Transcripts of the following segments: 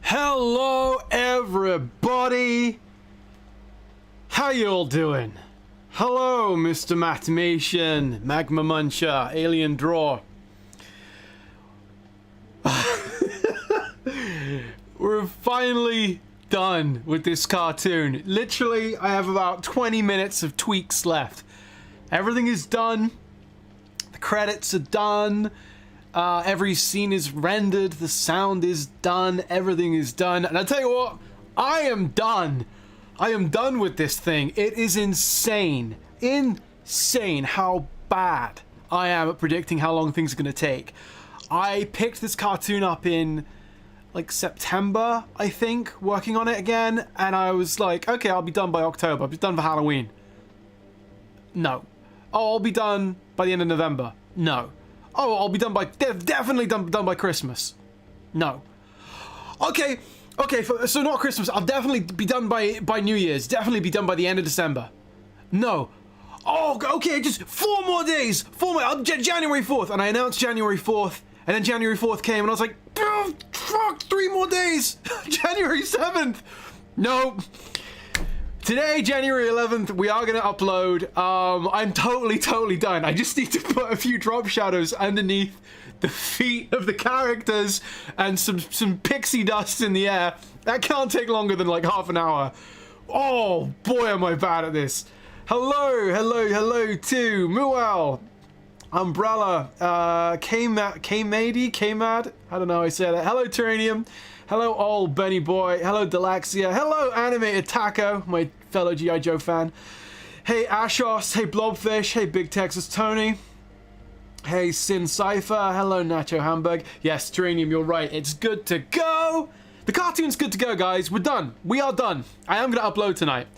Hello everybody! How you all doing? Hello Mr. Mathemation, Magma Muncher, Alien Draw. We're finally done with this cartoon. Literally, I have about 20 minutes of tweaks left. Everything is done. The credits are done. Every scene is rendered, the sound is done, everything is done, and I tell you what, I am done. I am done with this thing. It is insane. Insane how bad I am at predicting how long things are going to take. I picked this cartoon up in, like, September, I think, working on it again, and I was like, okay, I'll be done by October. I'll be done for Halloween. No. Oh, I'll be done by the end of November. No. Oh, I'll be done by, definitely done by Christmas. No. Okay, so not Christmas. I'll definitely be done by New Year's. Definitely be done by the end of December. No. Oh, okay, just 4 more days. 4 more, January 4th. And I announced January 4th. And then January 4th came and I was like, oh, fuck, 3 more days. January 7th. No. Today, January 11th, we are going to upload. I'm totally done. I just need to put a few drop shadows underneath the feet of the characters and some pixie dust in the air. That can't take longer than like half an hour. Oh, boy, am I bad at this. Hello to Muel, Umbrella, K-Mad, I don't know how I say that. Hello, Terranium. Hello, old Benny Boy. Hello, Delaxia. Hello, Animated Taco, my fellow G.I. Joe fan. Hey, Ashos. Hey, Blobfish. Hey, Big Texas Tony. Hey, Sin Cypher. Hello, Nacho Hamburg. Yes, Terranium, you're right. It's good to go. The cartoon's good to go, guys. We're done. We are done. I am going to upload tonight.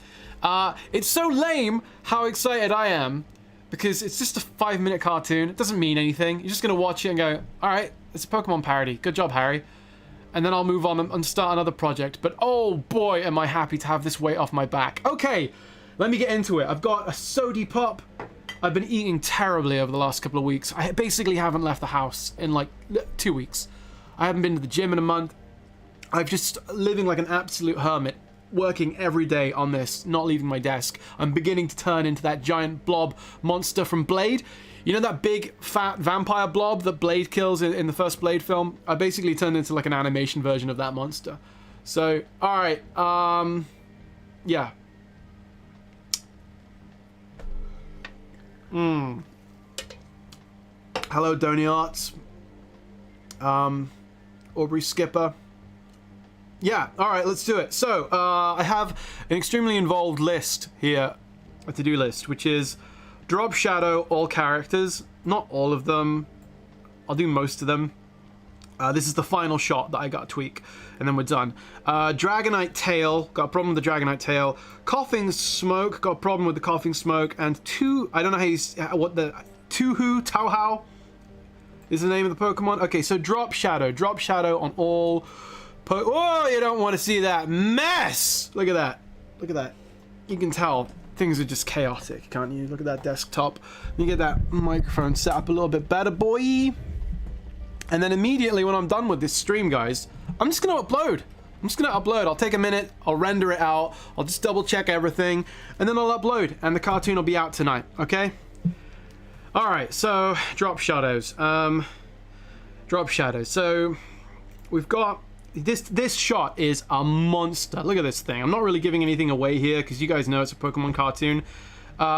It's so lame how excited I am because it's just a 5-minute cartoon. It doesn't mean anything. You're just going to watch it and go, all right, it's a Pokemon parody. Good job, Harry. And then I'll move on and start another project. But oh boy, am I happy to have this weight off my back. Okay, let me get into it. I've got a Sody Pop. I've been eating terribly over the last couple of weeks. I basically haven't left the house in like 2 weeks. I haven't been to the gym in a month. I'm just living like an absolute hermit, working every day on this, not leaving my desk. I'm beginning to turn into that giant blob monster from Blade. You know that big fat vampire blob that Blade kills in the first Blade film? I basically turned into like an animation version of that monster. So, alright, yeah. Hello, Donny Arts. Aubrey Skipper. Yeah, alright, let's do it. So, I have an extremely involved list here, a to-do list, which is drop shadow all characters, not all of them. I'll do most of them. This is the final shot that I got to tweak, and then we're done. Dragonite tail, got a problem with the Dragonite tail. Coughing smoke, got a problem with the coughing smoke. And I don't know how you, what the, Tauhau is the name of the Pokemon. Okay, so drop shadow on all. Oh, you don't want to see that mess. Look at that. Look at that. You can tell things are just chaotic, can't you? Look at that desktop. Let me get that microphone set up a little bit better, boy. And then immediately when I'm done with this stream, guys, I'm just gonna upload. I'll take a minute, I'll render it out, I'll just double check everything, and then I'll upload, and the cartoon will be out tonight, okay? Alright, so drop shadows. Drop shadows. So we've got this shot is a monster. Look at this thing. I'm not really giving anything away here because you guys know it's a Pokemon cartoon.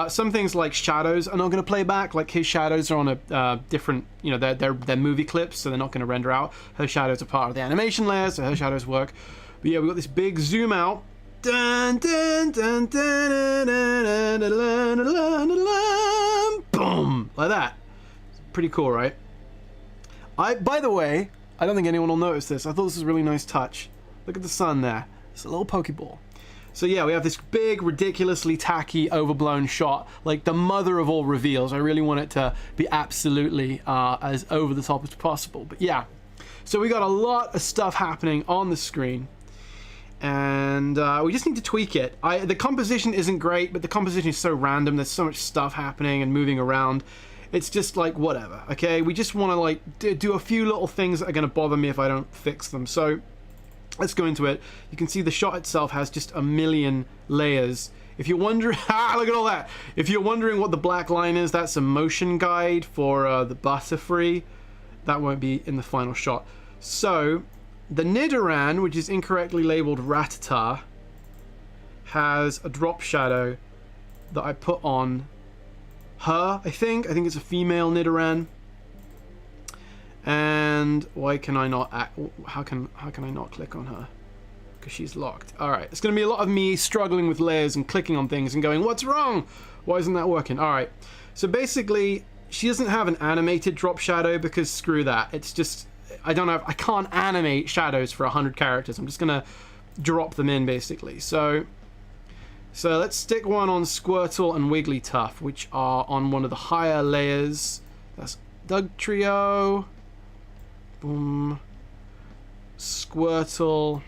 Some things like shadows are not going to play back. Like his shadows are on a different, you know, they're movie clips, so they're not going to render out. Her shadows are part of the animation layer, so her shadows work. But yeah, we've got this big zoom out. Dun, dun, dun, dun, dun, dun, dun, dun, dun, dun, boom, like that. Pretty cool, right? By the way, I don't think anyone will notice this. I thought this was a really nice touch. Look at the sun there. It's a little Pokeball. So yeah, we have this big, ridiculously tacky, overblown shot, like the mother of all reveals. I really want it to be absolutely as over the top as possible. But yeah, so we got a lot of stuff happening on the screen, and we just need to tweak it. The composition isn't great, but the composition is so random. There's so much stuff happening and moving around. It's just like, whatever, okay? We just want to like do a few little things that are going to bother me if I don't fix them. So let's go into it. You can see the shot itself has just a million layers. If you're wondering, look at all that. If you're wondering what the black line is, that's a motion guide for the Butterfree. That won't be in the final shot. So, the Nidoran, which is incorrectly labeled Rattata, has a drop shadow that I put on her, I think. I think it's a female Nidoran. And why can I not how can I not click on her? Because she's locked. Alright, it's going to be a lot of me struggling with layers and clicking on things and going, what's wrong? Why isn't that working? Alright, so basically, she doesn't have an animated drop shadow because screw that. It's just, I can't animate shadows for 100 characters. I'm just going to drop them in, basically. So let's stick one on Squirtle and Wigglytuff, which are on one of the higher layers. That's Dugtrio. Boom. Squirtle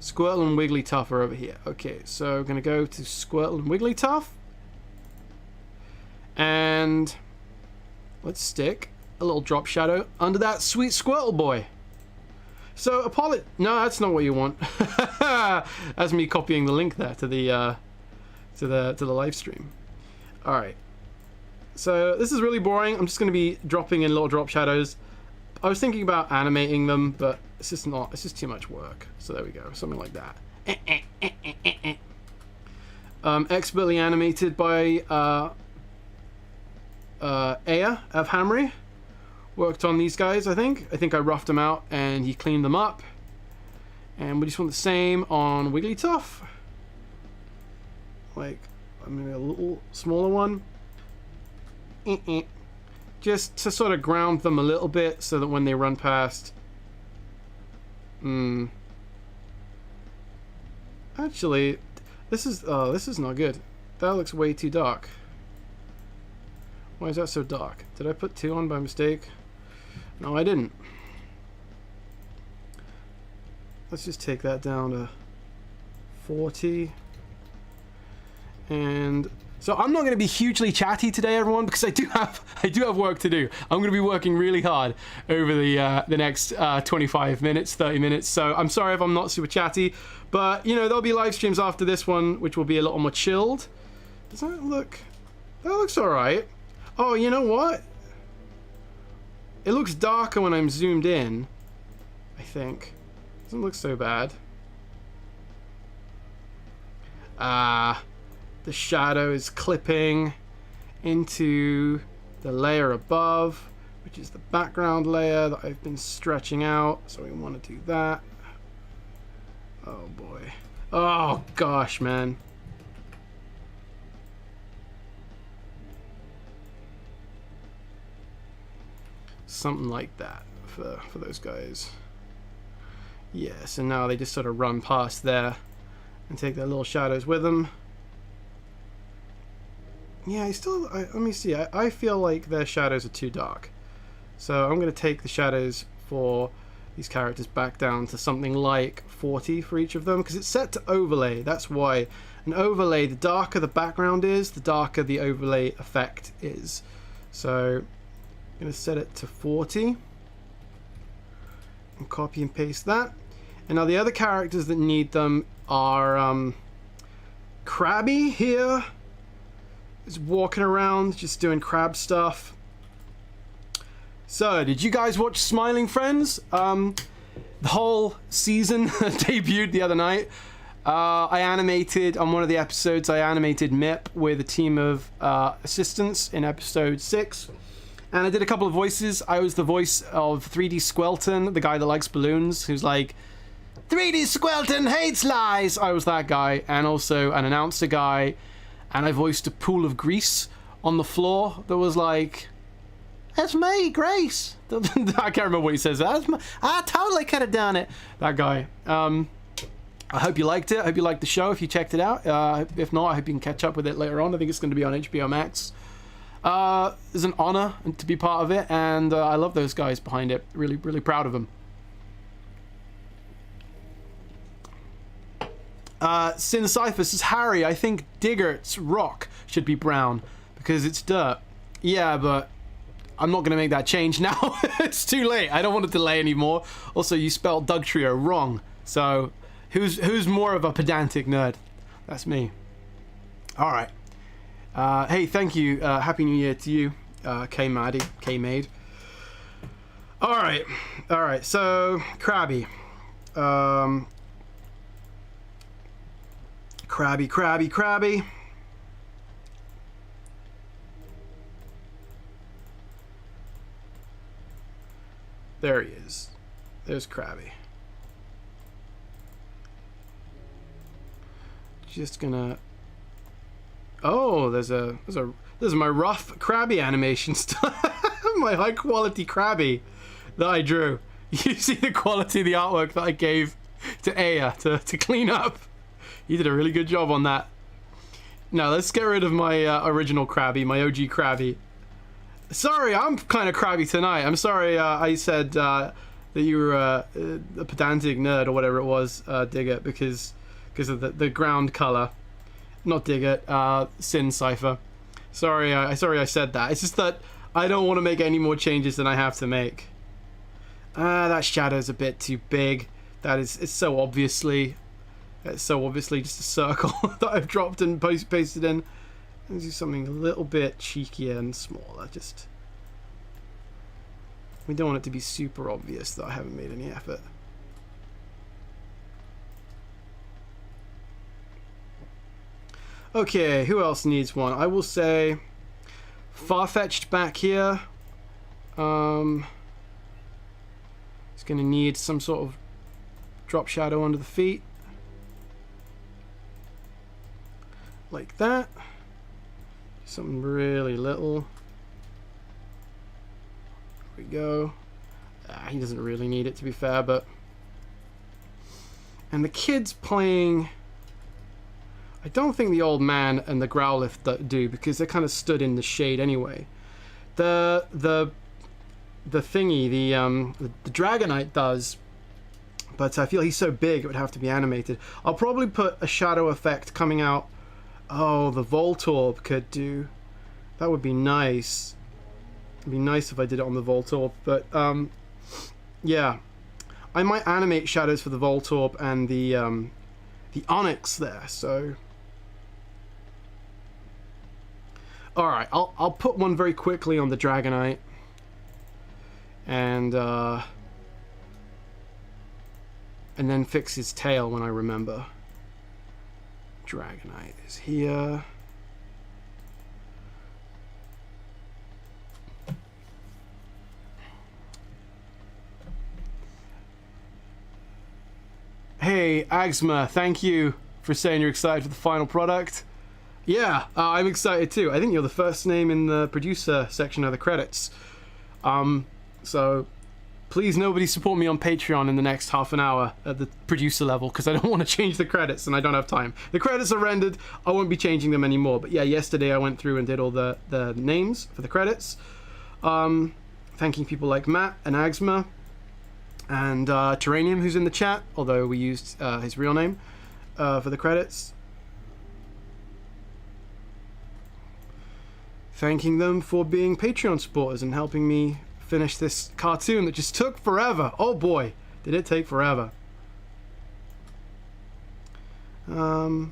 and Wigglytuff are over here. Okay, so we're going to go to Squirtle and Wigglytuff. And let's stick a little drop shadow under that sweet Squirtle boy. So, no, that's not what you want. That's me copying the link there to the live stream. All right. So this is really boring. I'm just going to be dropping in little drop shadows. I was thinking about animating them, but it's just not. It's just too much work. So there we go, something like that. Expertly animated by Aya of Hamry. Worked on these guys, I think. I think I roughed them out and he cleaned them up. And we just want the same on Wigglytuff. Like maybe a little smaller one. Just to sort of ground them a little bit so that when they run past. Actually, this is not good. That looks way too dark. Why is that so dark? Did I put 2 on by mistake? No, I didn't. Let's just take that down to 40. And so I'm not going to be hugely chatty today, everyone, because I do have work to do. I'm going to be working really hard over the next 25 minutes, 30 minutes. So I'm sorry if I'm not super chatty, but you know there'll be live streams after this one, which will be a little more chilled. Does that look? That looks all right. Oh, you know what? It looks darker when I'm zoomed in. I think doesn't look so bad. The shadow is clipping into the layer above, which is the background layer that I've been stretching out. So we want to do that. Oh boy. Oh gosh, man. Something like that for those guys. Yeah, so now they just sort of run past there and take their little shadows with them. Yeah, let me see. I feel like their shadows are too dark. So I'm going to take the shadows for these characters back down to something like 40 for each of them, because it's set to overlay. That's why an overlay, the darker the background is, the darker the overlay effect is. So I'm going to set it to 40 and copy and paste that. And now the other characters that need them are Krabby here. Is walking around just doing crab stuff. So did you guys watch Smiling Friends? The whole season debuted the other night. I animated on one of the episodes, I animated Mip with a team of assistants in episode 6, and I did a couple of voices. I was the voice of 3D Squelton, the guy that likes balloons, who's like, 3D Squelton hates lies. I was that guy, and also an announcer guy. And I voiced a pool of grease on the floor that was like, that's me, Grace. I can't remember what he says. I totally could have done it. That guy. I hope you liked it. I hope you liked the show if you checked it out. If not, I hope you can catch up with it later on. I think it's going to be on HBO Max. It's an honor to be part of it, and I love those guys behind it. Really, really proud of them. Cypher says, Harry, I think Diggert's rock should be brown because it's dirt. Yeah, but I'm not going to make that change now. It's too late. I don't want to delay anymore. Also, you spelled Dugtrio wrong. So, who's more of a pedantic nerd? That's me. All right. Hey, thank you. Happy New Year to you, K-Maddie, K-Made. All right. So, Krabby. Krabby. There he is. There's Krabby. Just gonna. Oh, there's my rough Krabby animation style. My high quality Krabby that I drew. You see the quality of the artwork that I gave to Aya to clean up. He did a really good job on that. Now let's get rid of my original Krabby, my OG Krabby. Sorry, I'm kind of crabby tonight. I'm sorry I said that you were a pedantic nerd or whatever it was, Digger, because of the ground color. Not Digger, Sin Cipher. Sorry I said that. It's just that I don't want to make any more changes than I have to make. That shadow's a bit too big. It's so obviously just a circle that I've dropped and pasted in. Let's do something a little bit cheekier and smaller. We don't want it to be super obvious that I haven't made any effort. Okay, who else needs one? I will say Farfetch'd back here. It's going to need some sort of drop shadow under the feet. Like that. Something really little. There we go. He doesn't really need it, to be fair, but... And the kids playing... I don't think the old man and the Growlithe do, because they're kind of stood in the shade anyway. The thingy, the Dragonite does, but I feel he's so big it would have to be animated. I'll probably put a shadow effect coming out. Oh, the Voltorb could do. That would be nice. It'd be nice if I did it on the Voltorb, but yeah. I might animate shadows for the Voltorb and the Onix there, so... Alright, I'll put one very quickly on the Dragonite. And then fix his tail when I remember. Dragonite is here. Hey, Agsma, thank you for saying you're excited for the final product. Yeah, I'm excited too. I think you're the first name in the producer section of the credits. So please nobody support me on Patreon in the next half an hour at the producer level, because I don't want to change the credits and I don't have time. The credits are rendered, I won't be changing them anymore. But yeah, yesterday I went through and did all the names for the credits. Thanking people like Matt and Agsma and Terranium, who's in the chat, although we used his real name for the credits. Thanking them for being Patreon supporters and helping me finish this cartoon that just took forever. Oh boy, did it take forever. Alright,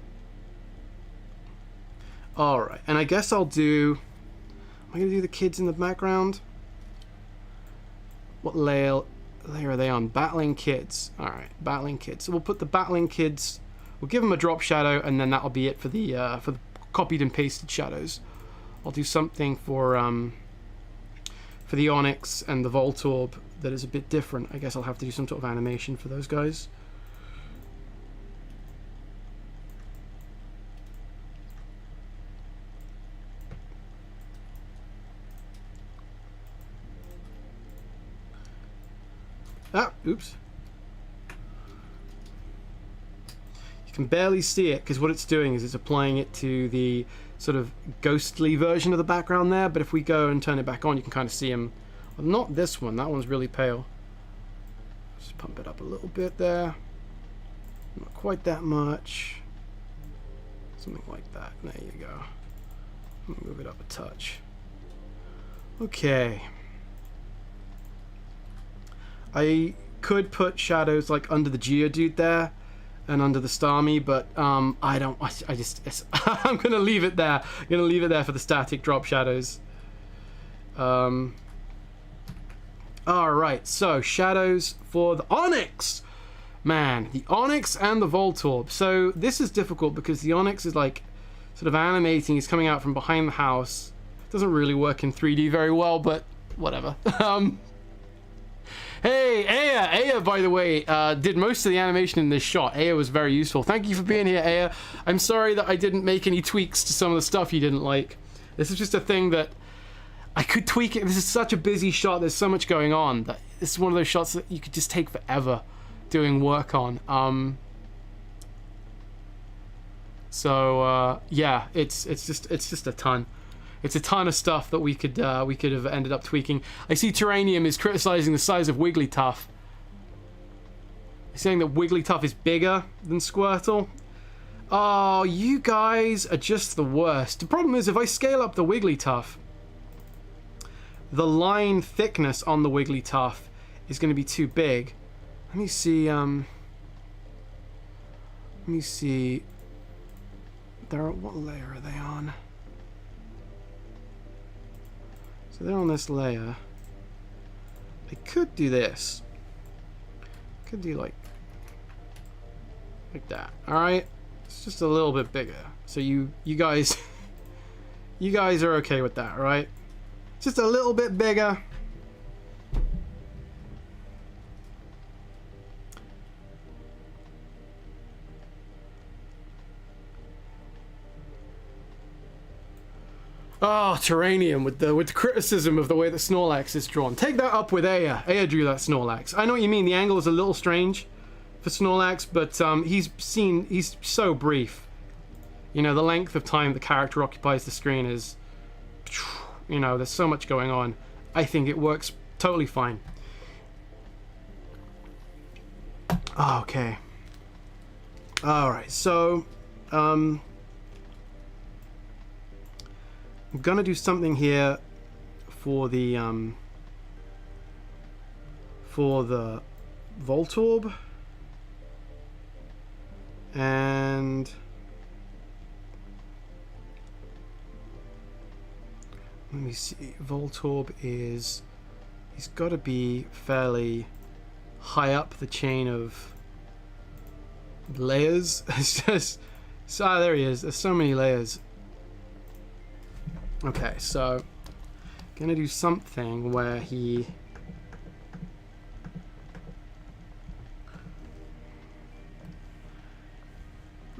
and I guess I'll do... Am I going to do the kids in the background? What layer are they on? Battling Kids. Alright, Battling Kids. So we'll put the Battling Kids... We'll give them a drop shadow, and then that'll be it for the copied and pasted shadows. I'll do something for the Onix and the Voltorb that is a bit different. I guess I'll have to do some sort of animation for those guys. Ah, oops. You can barely see it because what it's doing is it's applying it to the sort of ghostly version of the background there, but if we go and turn it back on, you can kind of see him. Well, not this one, that one's really pale. Just pump it up a little bit there. Not quite that much. Something like that. There you go. Move it up a touch. Okay. I could put shadows like under the Geodude there and under the Starmie, but I don't. I just I'm gonna leave it there. I'm gonna leave it there for the static drop shadows. All right, so shadows for the Onix. Man, the Onix and the Voltorb. So this is difficult because the Onix is like sort of animating. He's coming out from behind the house. Doesn't really work in 3D very well, but whatever. Hey, Aya! Aya, by the way, did most of the animation in this shot. Aya was very useful. Thank you for being here, Aya. I'm sorry that I didn't make any tweaks to some of the stuff you didn't like. This is just a thing that I could tweak it. This is such a busy shot. There's so much going on that this is one of those shots that you could just take forever doing work on. Yeah, it's just a ton. It's a ton of stuff that we could have ended up tweaking. I see Terranium is criticizing the size of Wigglytuff. He's saying that Wigglytuff is bigger than Squirtle. Oh, you guys are just the worst. The problem is if I scale up the Wigglytuff, the line thickness on the Wigglytuff is going to be too big. Let me see. What layer are they on? So they're on this layer. I could do this. Could do like that. All right, it's just a little bit bigger. So you guys, you guys are okay with that, right? Just a little bit bigger. Oh, Terranium with the criticism of the way that Snorlax is drawn. Take that up with Aya. Aya drew that Snorlax. I know what you mean. The angle is a little strange for Snorlax, but he's so brief. You know, the length of time the character occupies the screen is, you know, there's so much going on. I think it works totally fine. Okay. All right. So, I'm gonna do something here for the Voltorb, and let me see. Voltorb he's got to be fairly high up the chain of layers. It's just there he is. There's so many layers. Okay, so gonna do something where he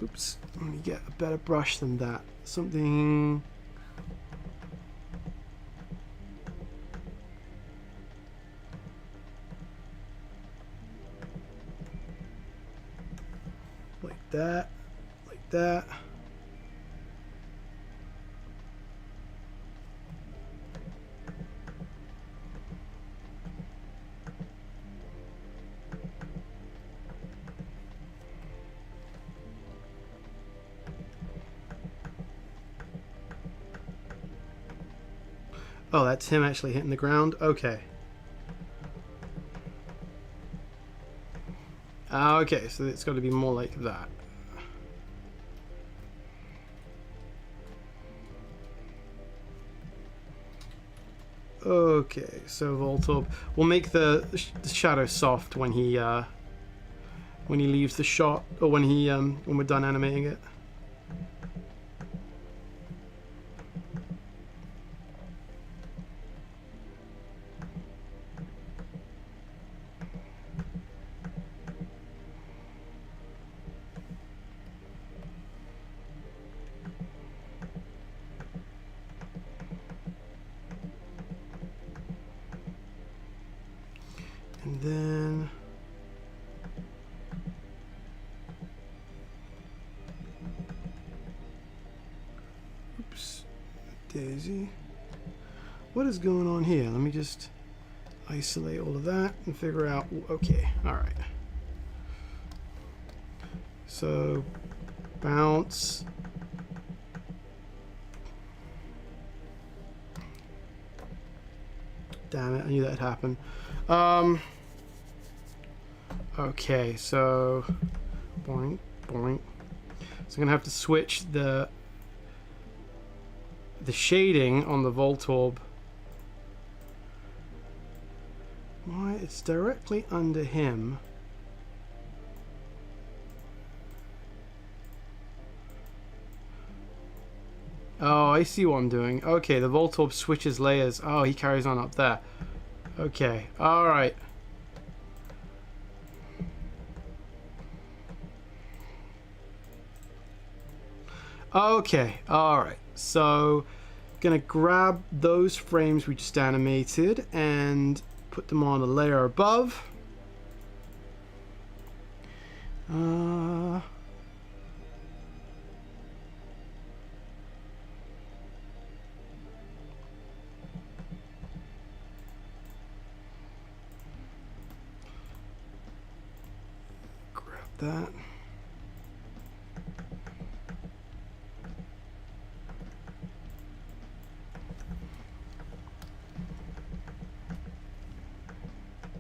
oops, let me get a better brush than that. Something like that, like that. Oh, that's him actually hitting the ground? Okay. Okay, so it's got to be more like that. Okay, so Voltorb. We'll make the shadow soft when he leaves the shot, or when we're done animating it. And then oops, Daisy. What is going on here? Let me just isolate all of that and figure out. Okay, all right. So bounce. Damn it, I knew that'd happen. Okay, so boink, boink. So I'm gonna have to switch the shading on the Voltorb. Why, it's directly under him. Oh, I see what I'm doing. Okay, the Voltorb switches layers. Oh, he carries on up there. Okay, alright. Okay, alright. So, gonna grab those frames we just animated and put them on a layer above. Grab that.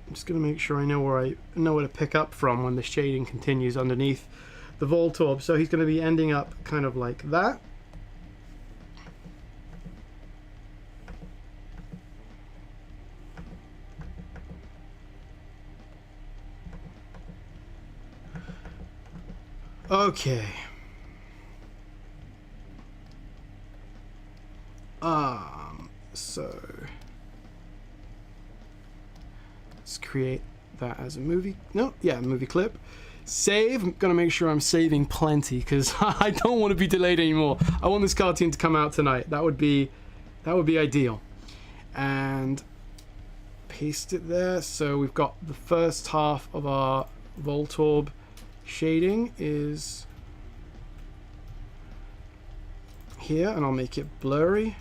I'm just going to make sure I know where to pick up from when the shading continues underneath the Voltorb. So he's going to be ending up kind of like that. Okay. So let's create that as a movie. No, yeah, movie clip. Save. I'm gonna make sure I'm saving plenty because I don't want to be delayed anymore. I want this cartoon to come out tonight. That would be ideal. And paste it there. So we've got the first half of our Voltorb shading is here, and I'll make it blurry.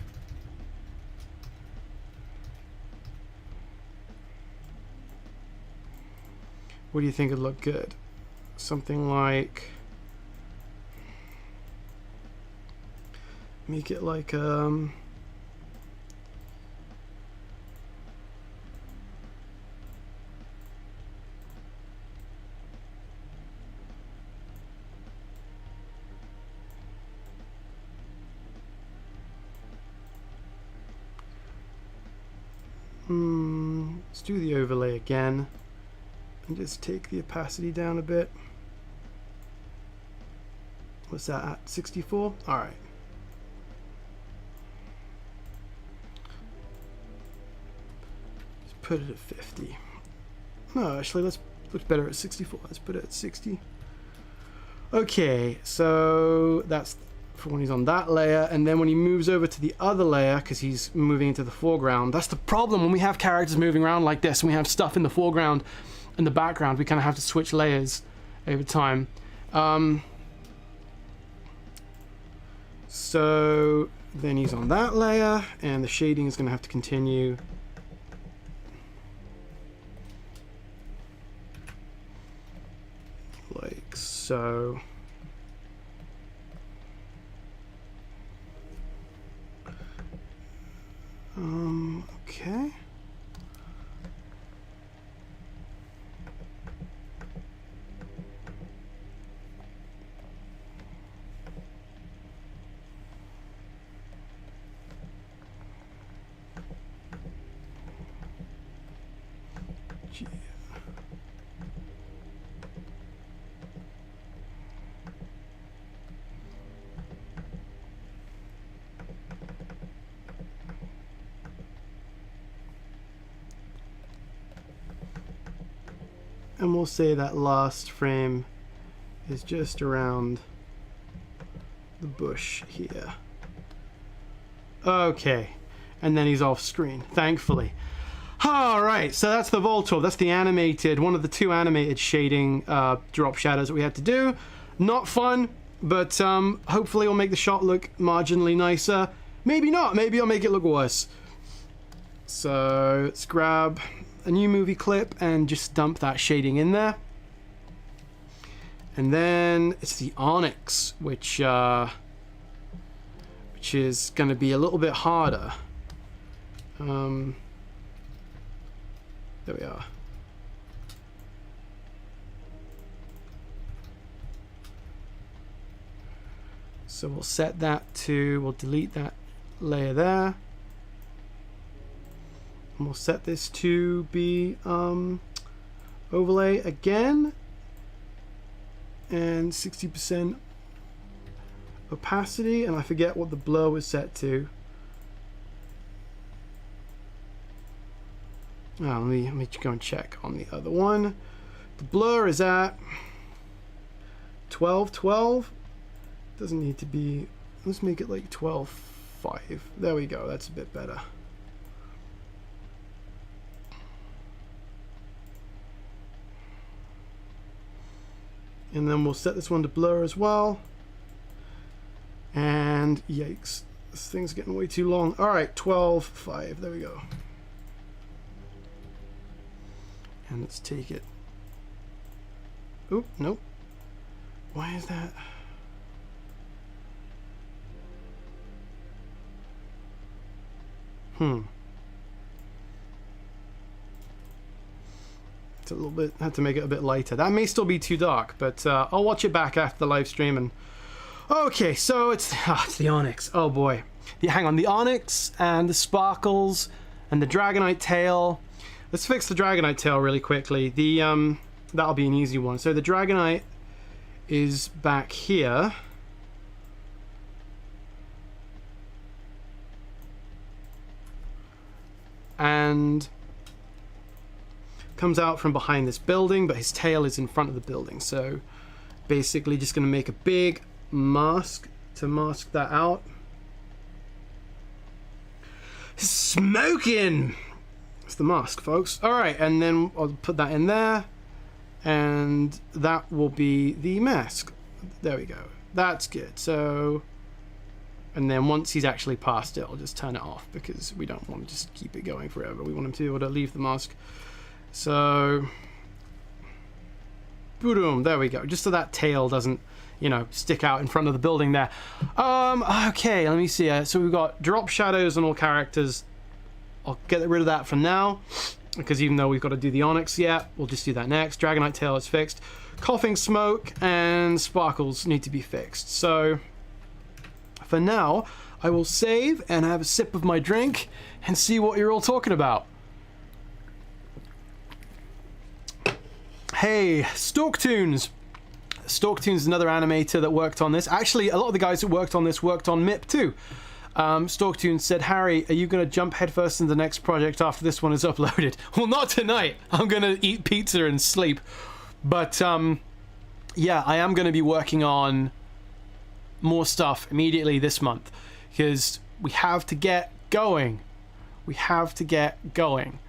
What do you think would look good? Something like, make it like let's do the overlay again and just take the opacity down a bit. What's that at? 64? All right. Just put it at 50. No, actually, let's look better at 64. Let's put it at 60. Okay, so that's for when he's on that layer, and then when he moves over to the other layer, because he's moving into the foreground. That's the problem when we have characters moving around like this, and we have stuff in the foreground and the background. We kind of have to switch layers over time. So then he's on that layer, and the shading is going to have to continue. Like so. Okay. Yeah. And we'll say that last frame is just around the bush here. Okay, and then he's off screen, thankfully. Alright, so that's the Voltorb. That's the animated, one of the two animated shading drop shadows that we had to do. Not fun, but hopefully it'll make the shot look marginally nicer. Maybe not, maybe I'll make it look worse. So let's grab a new movie clip and just dump that shading in there. And then it's the Onyx, which is going to be a little bit harder. There we are. So we'll set that to, we'll delete that layer there. And we'll set this to be overlay again. And 60% opacity, and I forget what the blur was set to. Oh, let me go and check on the other one. The blur is at 1212. Doesn't need to be. Let's make it like 12.5. There we go. That's a bit better. And then we'll set this one to blur as well. And yikes, this thing's getting way too long. All right, 12.5. There we go. And let's take it. Oop, nope. Why is that? It's a little bit, had to make it a bit lighter. That may still be too dark, but I'll watch it back after the live stream. And okay, so it's the Onyx. Oh boy. Hang on, the Onyx and the Sparkles and the Dragonite tail. Let's fix the Dragonite tail really quickly. The that'll be an easy one. So the Dragonite is back here. And comes out from behind this building, but his tail is in front of the building. So basically just going to make a big mask to mask that out. Smoking! It's the mask, folks. Alright, and then I'll put that in there. And that will be the mask. There we go. That's good. So, and then once he's actually past it, I'll just turn it off because we don't want to just keep it going forever. We want him to be able to leave the mask. So, boom, there we go. Just so that tail doesn't, you know, stick out in front of the building there. Okay, let me see. So we've got drop shadows on all characters. I'll get rid of that for now, because even though we've got to do the Onyx yet, we'll just do that next. Dragonite tail is fixed. Coughing Smoke and Sparkles need to be fixed. So for now, I will save and have a sip of my drink and see what you're all talking about. Hey, Stalktoons. Stalktoons is another animator that worked on this. Actually, a lot of the guys that worked on this worked on MIP too. Stalktoons said, Harry, are you going to jump headfirst into the next project after this one is uploaded? Well, not tonight. I'm going to eat pizza and sleep. But, yeah, I am going to be working on more stuff immediately this month. Because we have to get going. We have to get going.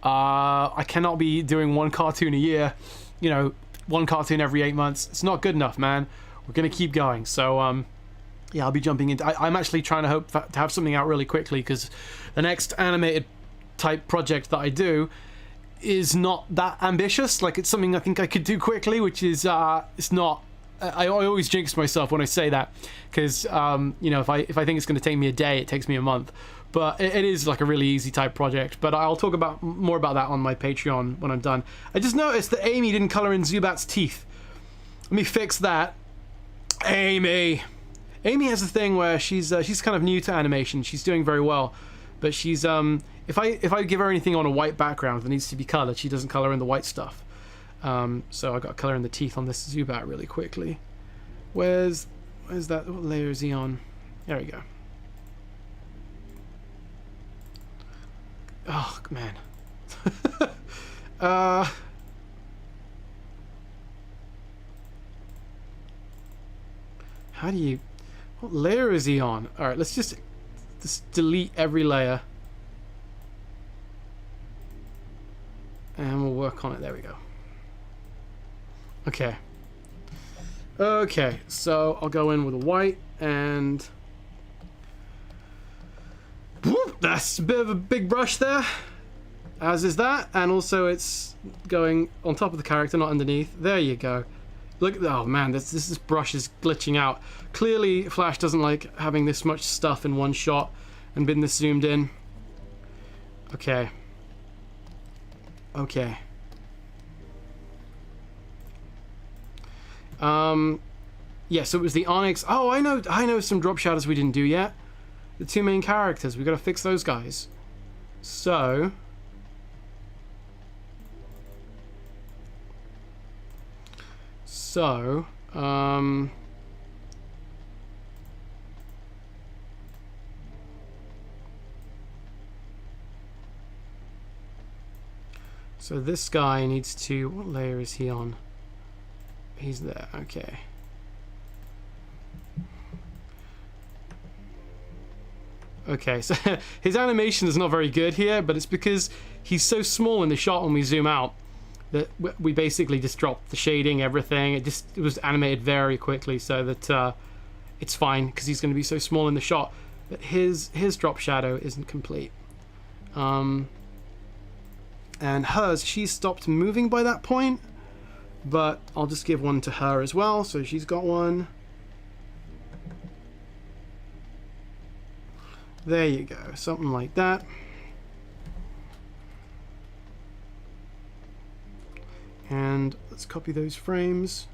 I cannot be doing one cartoon a year. You know, one cartoon every 8 months. It's not good enough, man. We're going to keep going. So, yeah, I'll be jumping into... I'm actually trying to hope to have something out really quickly, because the next animated type project that I do is not that ambitious. Like, it's something I think I could do quickly, which is it's not... I always jinx myself when I say that, because you know, if I think it's going to take me a day, it takes me a month. But it is like a really easy type project. But I'll talk about more about that on my Patreon when I'm done. I just noticed that Amy didn't color in Zubat's teeth. Let me fix that. Amy has a thing where she's kind of new to animation. She's doing very well, but she's if I give her anything on a white background that needs to be colored, she doesn't color in the white stuff. So I got to color in the teeth on this Zubat really quickly. Where's that? What layer is he on? There we go. Oh man. How do you... What layer is he on? Alright, let's just delete every layer. And we'll work on it. There we go. Okay. Okay, so I'll go in with a white and... Whoop, that's a bit of a big brush there. As is that. And also it's going on top of the character, not underneath. There you go. Look at that. Oh man, this brush is glitching out. Clearly Flash doesn't like having this much stuff in one shot and been this zoomed in. Okay. Okay. Yeah, so it was the Onyx. Oh, I know some drop shadows we didn't do yet. The two main characters. We've got to fix those guys. So... So, so this guy needs to... What layer is he on? He's there, okay. Okay, so his animation is not very good here, but it's because he's so small in the shot when we zoom out that we basically just dropped the shading, everything. It was animated very quickly so that it's fine because he's going to be so small in the shot. But his drop shadow isn't complete. And hers, she stopped moving by that point, but I'll just give one to her as well. So she's got one. There you go, something like that. And let's copy those frames.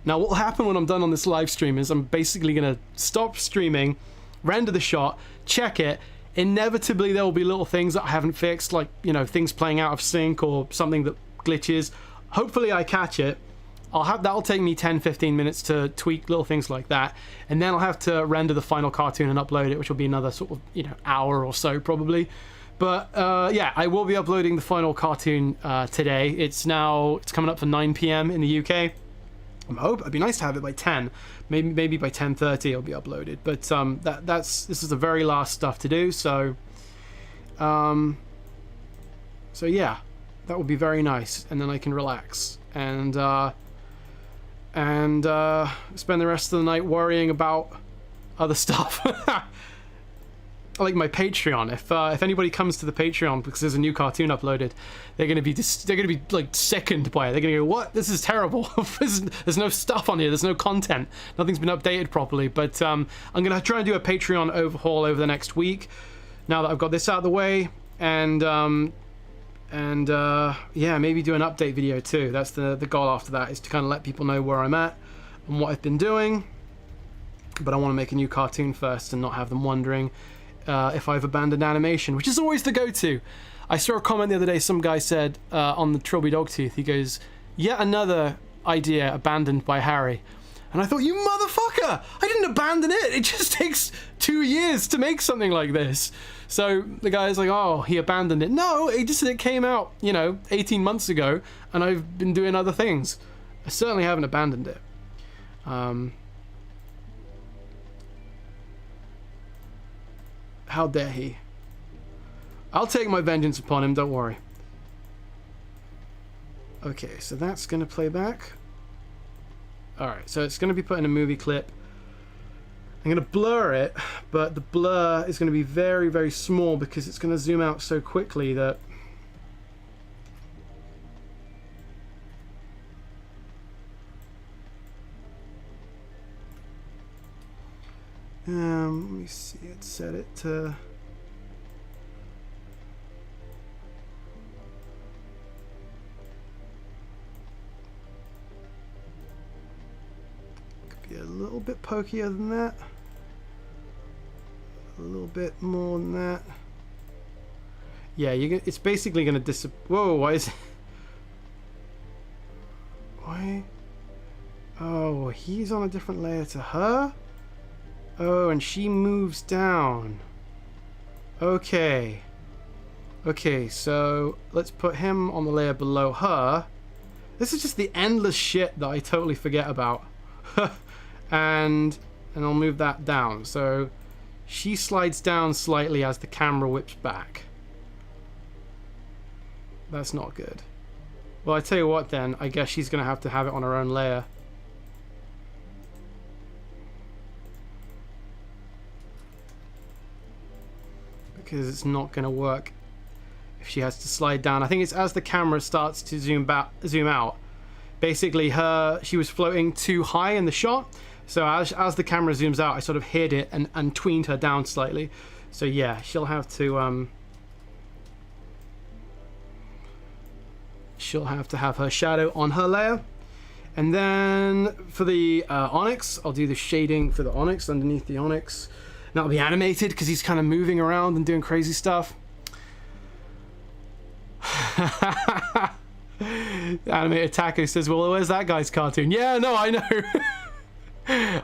Now what will happen when I'm done on this live stream is I'm basically going to stop streaming, render the shot, check it. Inevitably there will be little things that I haven't fixed, like, you know, things playing out of sync or something that glitches. Hopefully I catch it. That'll take me 10-15 minutes to tweak little things like that, and then I'll have to render the final cartoon and upload it, which will be another sort of, you know, hour or so probably. But yeah, I will be uploading the final cartoon today. It's coming up for 9 PM in the UK. It'd be nice to have it by 10, maybe by 10:30 it'll be uploaded. But this is the very last stuff to do. So yeah, that would be very nice, and then I can relax and spend the rest of the night worrying about other stuff. Like my Patreon. If anybody comes to the Patreon because there's a new cartoon uploaded, they're gonna be like sickened by it. They're gonna go, "What? This is terrible. There's no stuff on here. There's no content. Nothing's been updated properly." But I'm gonna try and do a Patreon overhaul over the next week. Now that I've got this out of the way, and yeah, maybe do an update video too. That's the goal after that, is to kind of let people know where I'm at and what I've been doing. But I want to make a new cartoon first and not have them wondering if I've abandoned animation, which is always the go-to. I saw a comment the other day, some guy said on the Trilby Dogtooth, he goes, "Yet another idea abandoned by Harry." And I thought, you motherfucker, I didn't abandon it. It just takes 2 years to make something like this. So the guy's like, oh, he abandoned it. No, it came out, 18 months ago, and I've been doing other things. I certainly haven't abandoned it. How dare he? I'll take my vengeance upon him, don't worry. Okay, so that's going to play back. Alright, so it's going to be put in a movie clip. I'm going to blur it, but the blur is going to be very, very small because it's going to zoom out so quickly that... let me see, let's set it to... Could be a little bit pokier than that. A little bit more than that. Yeah, it's basically going to disappear. Whoa, why is it... Why? Oh, he's on a different layer to her? Oh, and she moves down. Okay. Okay, so let's put him on the layer below her. This is just the endless shit that I totally forget about. and I'll move that down. So she slides down slightly as the camera whips back. That's not good. Well, I tell you what then, I guess she's going to have it on her own layer. Because it's not going to work if she has to slide down. I think it's as the camera starts to zoom out. Basically, she was floating too high in the shot, so as the camera zooms out, I sort of hid it and tweened her down slightly. So yeah, she'll have to she'll have to have her shadow on her layer. And then for the Onyx, I'll do the shading for the Onyx underneath the Onyx. And that'll be animated because he's kind of moving around and doing crazy stuff. Animated Taco says, well, where's that guy's cartoon? Yeah, no, I know.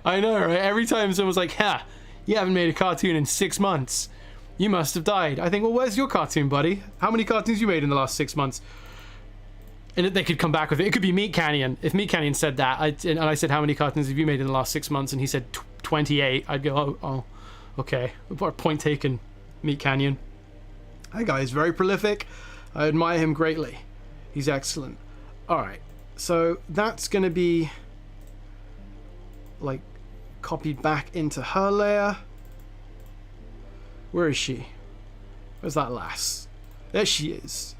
I know, right? Every time someone's like, ha, you haven't made a cartoon in 6 months. You must have died. I think, well, where's your cartoon, buddy? How many cartoons you made in the last 6 months? And they could come back with it. It could be Meat Canyon. If Meat Canyon said that, and I said, how many cartoons have you made in the last 6 months? And he said 28. I'd go, oh, okay. Point taken, Meat Canyon. That guy is very prolific. I admire him greatly. He's excellent. All right. So that's going to be like copied back into her layer. Where is she? Where's that lass? There she is.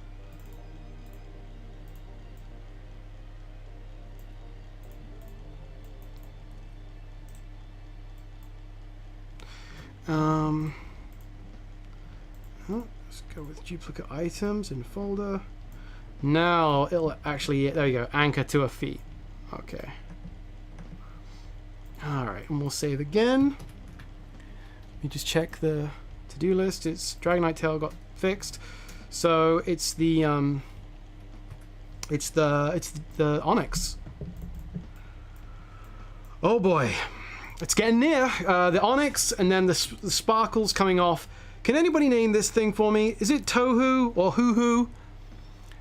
Let's go with duplicate items in folder. Now it'll actually, there you go, anchor to her feet. Okay. Alright, and we'll save again. Let me just check the to-do list. It's Dragonite tail got fixed. So it's the Onyx. Oh boy. It's getting near. The Onyx and then the sparkles coming off. Can anybody name this thing for me? Is it Tohu or Hoo-Hoo?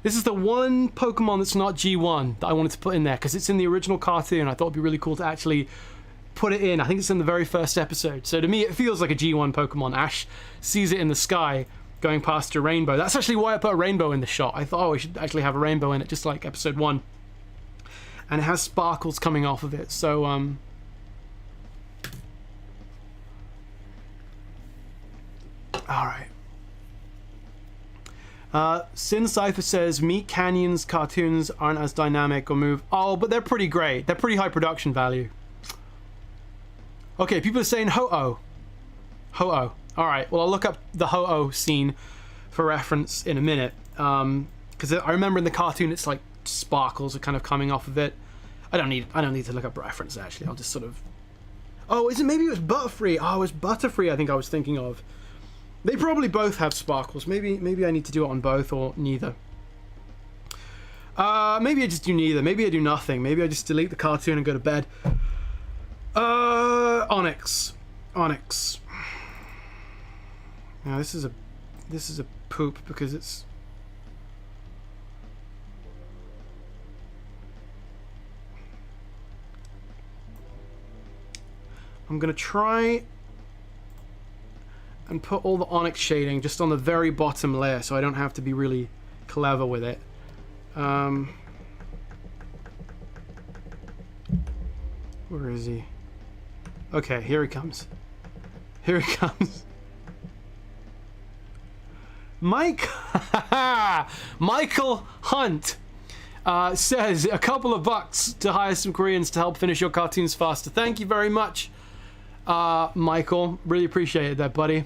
This is the one Pokemon that's not G1 that I wanted to put in there because it's in the original cartoon. I thought it'd be really cool to actually put it in. I think it's in the very first episode. So to me, it feels like a G1 Pokemon. Ash sees it in the sky going past a rainbow. That's actually why I put a rainbow in the shot. I thought, oh, we should actually have a rainbow in it, just like episode 1. And it has sparkles coming off of it. So, alright. Sin Cypher says Meat Canyon's cartoons aren't as dynamic or move. Oh, but they're pretty great. They're pretty high production value. Okay, people are saying Ho-Oh. Ho-Oh. Alright, well, I'll look up the Ho-Oh scene for reference in a minute. Because I remember in the cartoon it's like sparkles are kind of coming off of it. I don't need to look up reference, actually. I'll just sort of... Oh, maybe it was Butterfree. Oh, it was Butterfree I think I was thinking of. They probably both have sparkles. Maybe I need to do it on both or neither. Maybe I just do neither. Maybe I do nothing. Maybe I just delete the cartoon and go to bed. Onyx. Now this is a poop because it's... I'm gonna try and put all the Onyx shading just on the very bottom layer so I don't have to be really clever with it. Where is he? Okay, here he comes. Here he comes. Michael Hunt says a couple of bucks to hire some Koreans to help finish your cartoons faster. Thank you very much, Michael. Really appreciate that, buddy.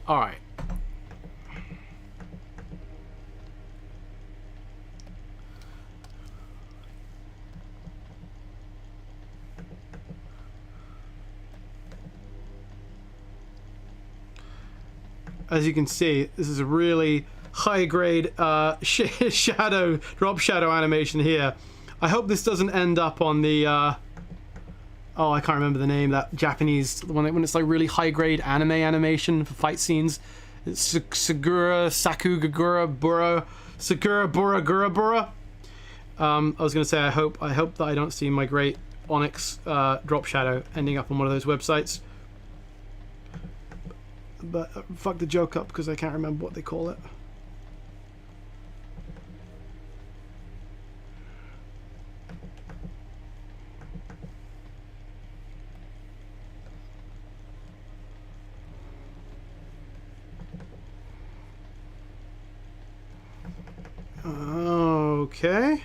All right. As you can see, this is a really high-grade shadow, drop shadow animation here. I hope this doesn't end up on the... oh, I can't remember the name. That Japanese, the one that, when it's like really high-grade anime animation for fight scenes. It's Sakura Bura. I was gonna say I hope that I don't see my great Onyx drop shadow ending up on one of those websites. But fuck the joke up because I can't remember what they call it. Okay.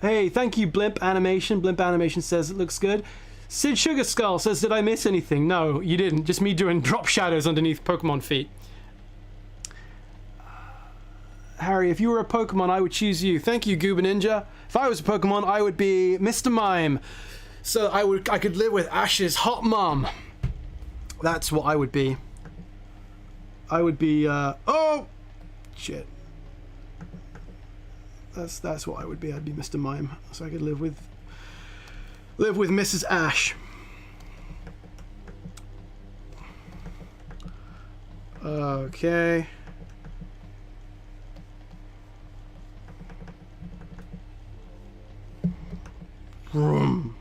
Hey, thank you, Blimp Animation. Blimp Animation says it looks good. Sid Sugar Skull says, did I miss anything? No, you didn't. Just me doing drop shadows underneath Pokemon feet. Harry, if you were a Pokemon, I would choose you. Thank you, Gooba Ninja. If I was a Pokemon, I would be Mr. Mime. So I could live with Ash's hot mom. That's what I would be. I would be, oh! Shit. That's what I would be. I'd be Mr. Mime. So I could live with Mrs. Ash. Okay. Vroom.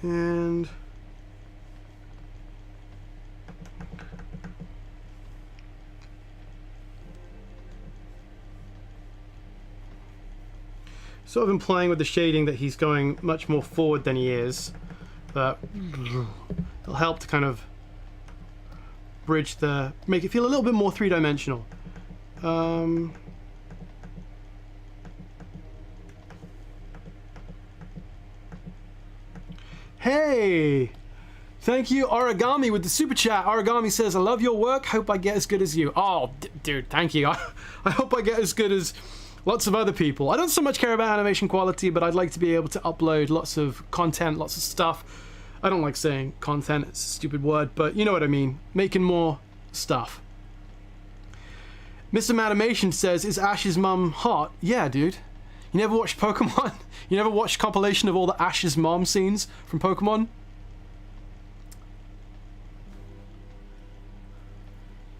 And sort of implying with the shading that he's going much more forward than he is, but it'll help to kind of bridge make it feel a little bit more three-dimensional. Hey! Thank you, Origami, with the super chat. Origami says, I love your work. Hope I get as good as you. Oh, dude, thank you. I hope I get as good as lots of other people. I don't so much care about animation quality, but I'd like to be able to upload lots of content, lots of stuff. I don't like saying content. It's a stupid word, but you know what I mean. Making more stuff. Mr. Animation says, is Ash's mum hot? Yeah, dude. You never watched Pokemon? You never watched compilation of all the Ash's mom scenes from Pokemon?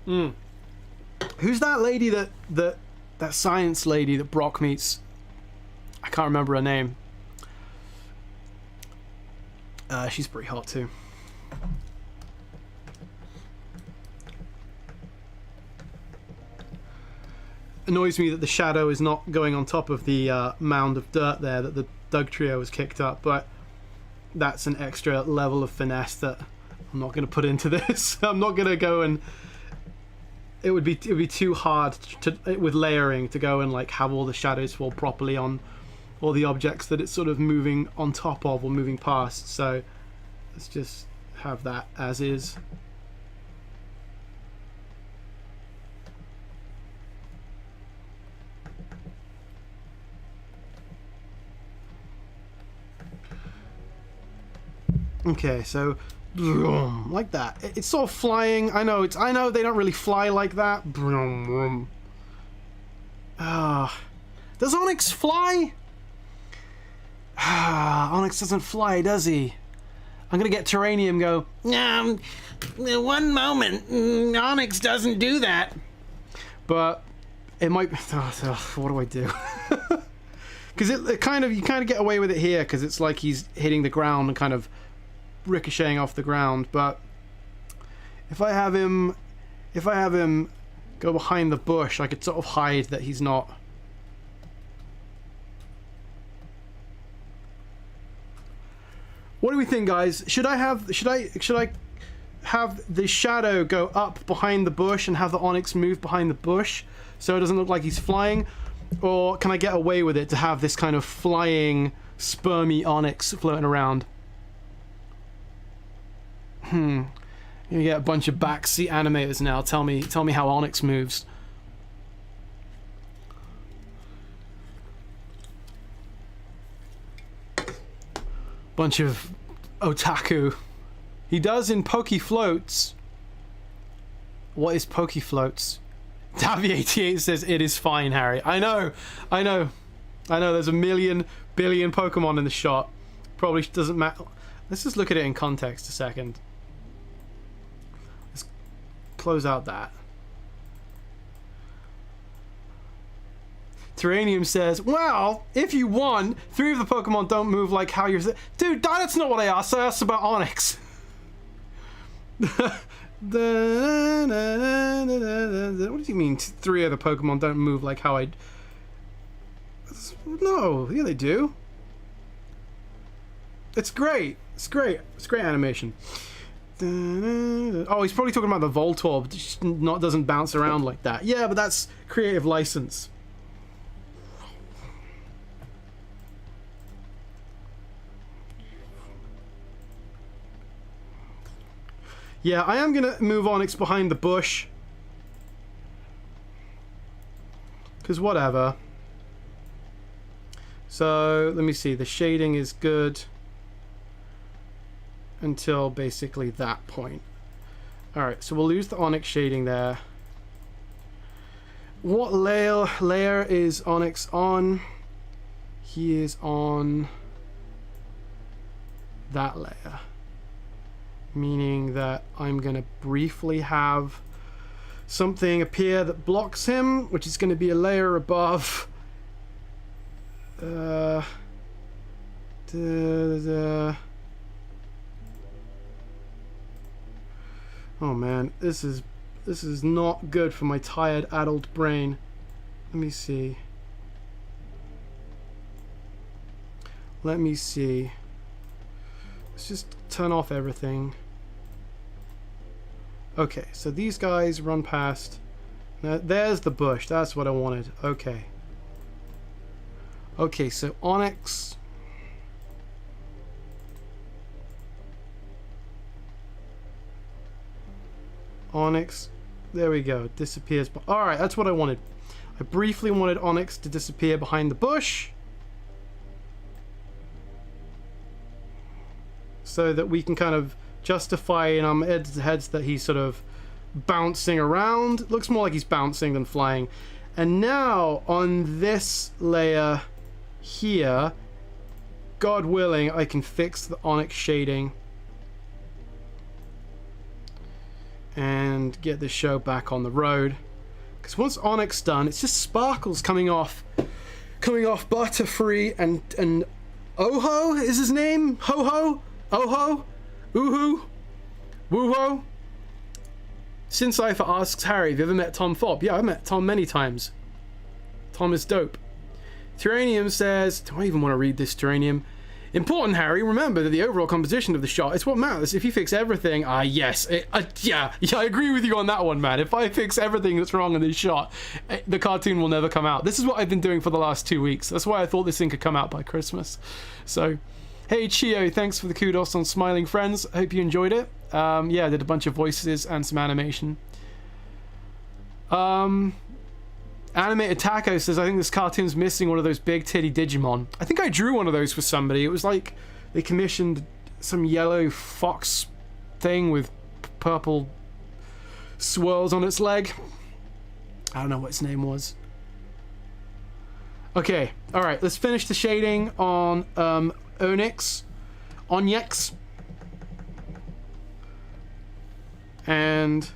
Who's that lady that science lady that Brock meets? I can't remember her name. She's pretty hot too. Annoys me that the shadow is not going on top of the mound of dirt there that the Doug trio has kicked up, but that's an extra level of finesse that I'm not going to put into this. I'm not going to go and it would be too hard with layering to go and like have all the shadows fall properly on all the objects that it's sort of moving on top of or moving past. So let's just have that as is. Okay, so like that. It's sort of flying. I know they don't really fly like that. Does Onyx fly? Onyx doesn't fly, does he? I'm gonna get Terranium go, one moment, Onyx doesn't do that. But it might, what do I do? Because you kind of get away with it here, because it's like he's hitting the ground and kind of ricocheting off the ground. But if I have him go behind the bush, I could sort of hide that he's not. What do we think, guys? Should I have the shadow go up behind the bush and have the Onyx move behind the bush so it doesn't look like he's flying? Or can I get away with it to have this kind of flying spermy Onyx floating around? You get a bunch of backseat animators now. Tell me how Onyx moves. Bunch of otaku. He does in Poke Floats. What is Poke Floats? Davy88 says it is fine, Harry. I know. There's a million billion Pokemon in the shot. Probably doesn't matter. Let's just look at it in context a second. Let's close out that. Terranium says, well, if you won, 3 of the Pokemon don't move like how you're... Dude, that's not what I asked. I asked about Onyx. What do you mean 3 other Pokemon don't move like how I... No, yeah they do. It's great. It's great. It's great animation. Oh, he's probably talking about the Voltorb. Just doesn't bounce around like that. Yeah, but that's creative license. Yeah, I am going to move Onix behind the bush. Because whatever. So, let me see. The shading is good until basically that point. Alright, so we'll lose the Onix shading there. What layer is Onix on? He is on that layer. Meaning that I'm going to briefly have something appear that blocks him, which is going to be a layer above. Oh man, this is not good for my tired adult brain. Let me see. Let's just turn off everything. Okay, so these guys run past. Now, there's the bush. That's what I wanted. Okay. Okay, so Onix. Onix. There we go. Disappears. Alright, that's what I wanted. I briefly wanted Onix to disappear behind the bush, so that we can kind of justify in our heads that he's sort of bouncing around. It looks more like he's bouncing than flying. And now on this layer here, God willing, I can fix the Onix shading and get this show back on the road. Because once Onix done, it's just sparkles coming off Butterfree and Oho is his name? Ho-Ho? Oho? Uhu? Wooho? Sincypher asks Harry, have you ever met Tom Fopp? Yeah, I've met Tom many times. Tom is dope. Terranium says, do I even want to read this, Terranium? Important, Harry, remember that the overall composition of the shot is what matters. If you fix everything, yes, yeah, I agree with you on that one, man. If I fix everything that's wrong in this shot, the cartoon will never come out. This is what I've been doing for the last 2 weeks. That's why I thought this thing could come out by Christmas. So, hey Chio, thanks for the kudos on Smiling Friends. I hope you enjoyed it. Yeah, I did a bunch of voices and some animation. Animated Taco says, I think this cartoon's missing one of those big titty Digimon. I think I drew one of those for somebody. It was like they commissioned some yellow fox thing with purple swirls on its leg. I don't know what its name was. Okay, alright, let's finish the shading on Onix. And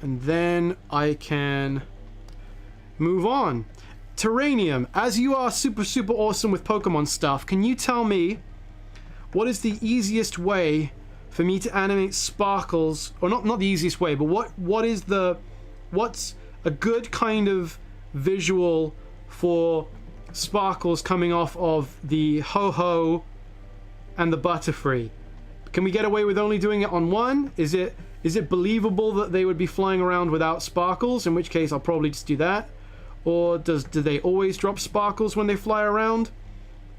then I can move on. Terranium, as you are super awesome with Pokemon stuff, can you tell me what is the easiest way for me to animate sparkles, or not the easiest way, but what's a good kind of visual for sparkles coming off of the Ho-Ho and the Butterfree? Can we get away with only doing it on one? Is it believable that they would be flying around without sparkles, in which case I'll probably just do that? Or do they always drop sparkles when they fly around?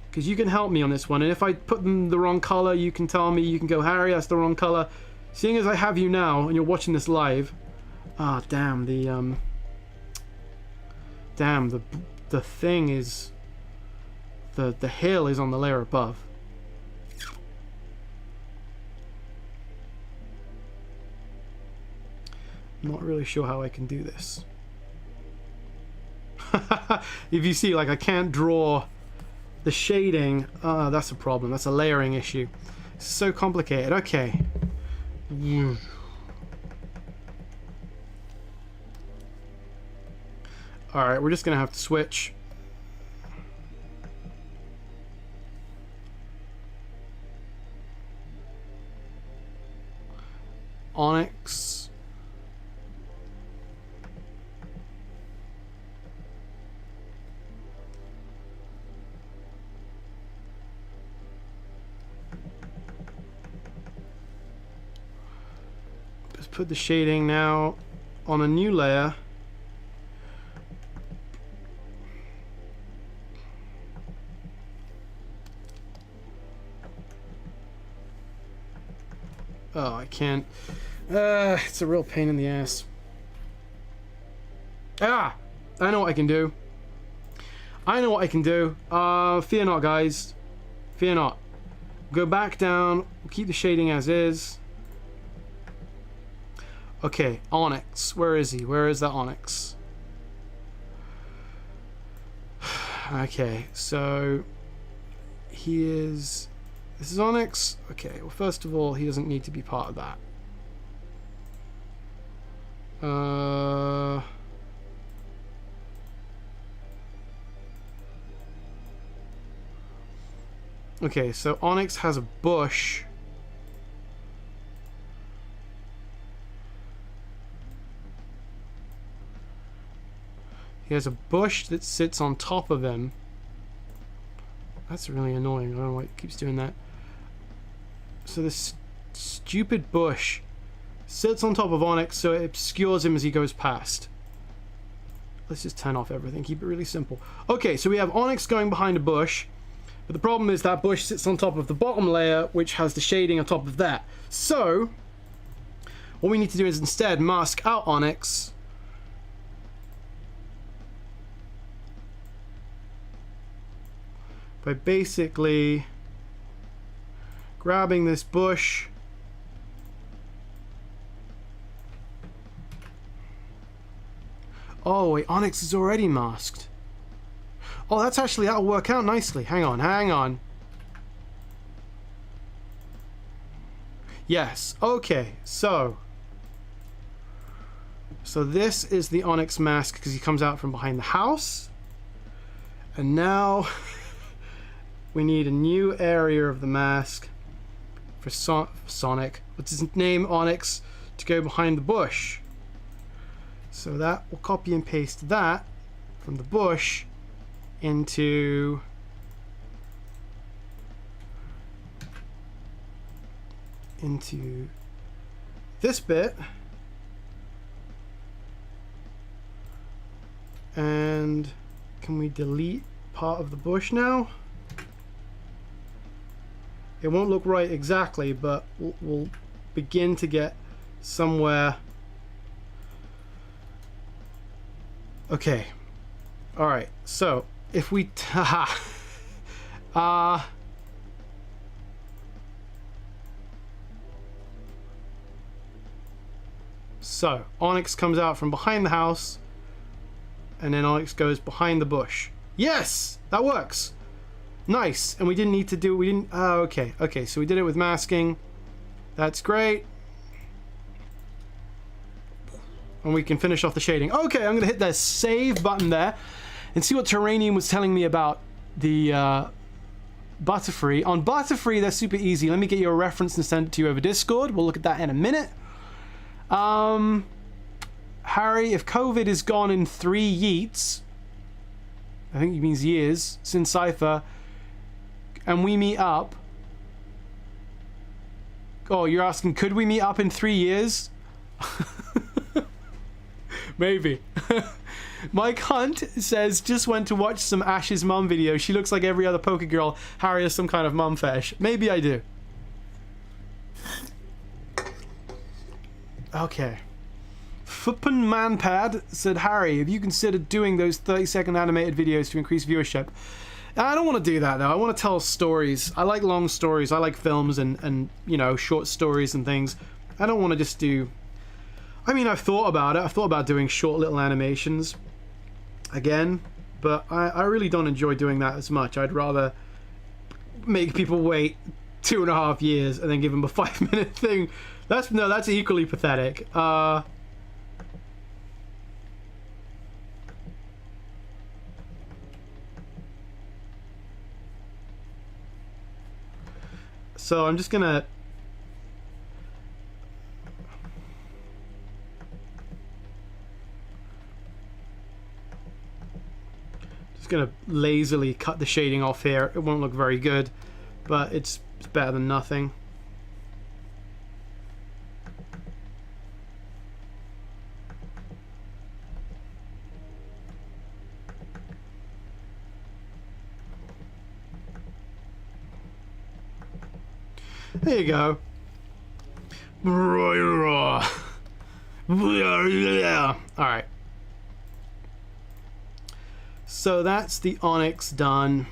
Because you can help me on this one, and if I put them the wrong color, you can tell me. You can go, Harry, that's the wrong color. Seeing as I have you now and you're watching this live, damn, the thing is, the hill is on the layer above. I'm not really sure how I can do this. If you see, like, I can't draw the shading. That's a problem. That's a layering issue. It's so complicated. Okay. Alright, we're just gonna have to switch. Onyx. Let's put the shading now on a new layer. Oh, I can't. It's a real pain in the ass. Ah! I know what I can do. I know what I can do. Fear not, guys. Fear not. Go back down. Keep the shading as is. Okay, Onyx. Where is he? Where is that Onyx? Okay, so he is... This is Onyx. Okay, well, first of all, he doesn't need to be part of that. Okay, so Onyx has a bush. He has a bush that sits on top of him. That's really annoying. I don't know why it keeps doing that. So this stupid bush sits on top of Onyx, so it obscures him as he goes past. Let's just turn off everything. Keep it really simple. Okay, so we have Onyx going behind a bush, but the problem is that bush sits on top of the bottom layer, which has the shading on top of that. So what we need to do is instead mask out Onyx. By basically grabbing this bush, oh wait, Onyx is already masked. Oh, that's actually, that'll work out nicely. Hang on, hang on. Yes, okay, so this is the Onyx mask because he comes out from behind the house. And now we need a new area of the mask for Sonic, what's his name, Onyx, to go behind the bush. So that will copy and paste that from the bush into this bit. And can we delete part of the bush now? It won't look right exactly, but we'll begin to get somewhere. Okay. Alright, so if we so Onyx comes out from behind the house, and then Onyx goes behind the bush. Yes! That works! Nice, and we didn't need to do, we didn't, okay, so we did it with masking. That's great. And we can finish off the shading. Okay, I'm gonna hit the save button there and see what Terranium was telling me about the Butterfree. On Butterfree, they're super easy. Let me get you a reference and send it to you over Discord. We'll look at that in a minute. Harry, if COVID is gone in 3 yeets, I think he means years, since Cypher, and we meet up. Oh, you're asking, could we meet up in 3 years? Maybe. Mike Hunt says, just went to watch some Ash's mum video. She looks like every other poker girl. Harry has some kind of mum fetish. Maybe I do. Okay. Flippin' Manpad said, Harry, have you considered doing those 30-second animated videos to increase viewership? I don't want to do that, though. I want to tell stories. I like long stories. I like films and you know, short stories and things. I don't want to just do... I mean, I've thought about it. I've thought about doing short little animations again, but I really don't enjoy doing that as much. I'd rather make people wait 2.5 years and then give them a 5-minute thing. That's equally pathetic. So I'm just gonna... gonna lazily cut the shading off here. It won't look very good, but it's better than nothing. There you go. Alright. So that's the onyx done.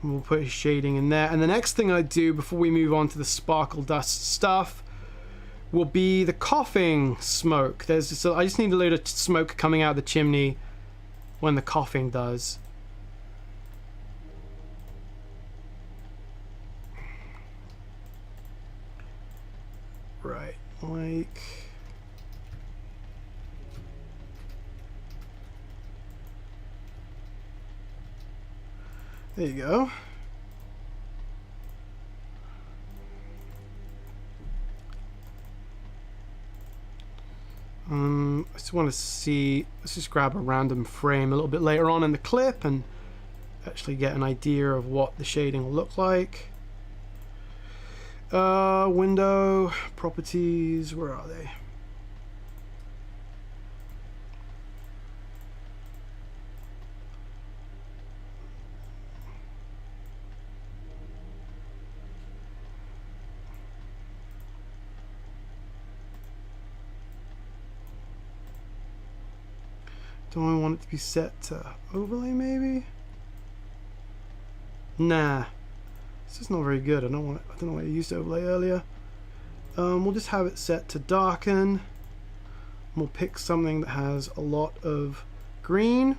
We'll put his shading in there. And the next thing I do before we move on to the sparkle dust stuff will be the coughing smoke. So I just need a load of smoke coming out of the chimney when the coughing does. Right, like... There you go. I just want to see, let's just grab a random frame a little bit later on in the clip and actually get an idea of what the shading will look like. Window, properties, where are they? Do I want it to be set to overlay maybe? Nah. This is not very good. I don't know why I used overlay earlier. We'll just have it set to darken. We'll pick something that has a lot of green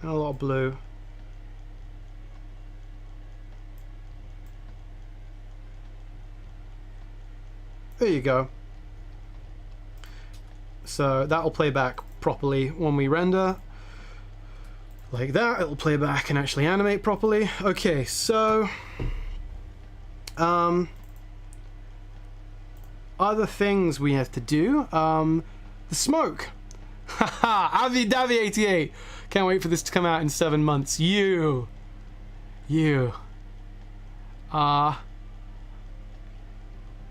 and a lot of blue. There you go. So that will play back properly when we render. Like that, it'll play back and actually animate properly. Okay, so other things we have to do. The smoke. Haha, Avi Davi 88. Can't wait for this to come out in 7 months. You. More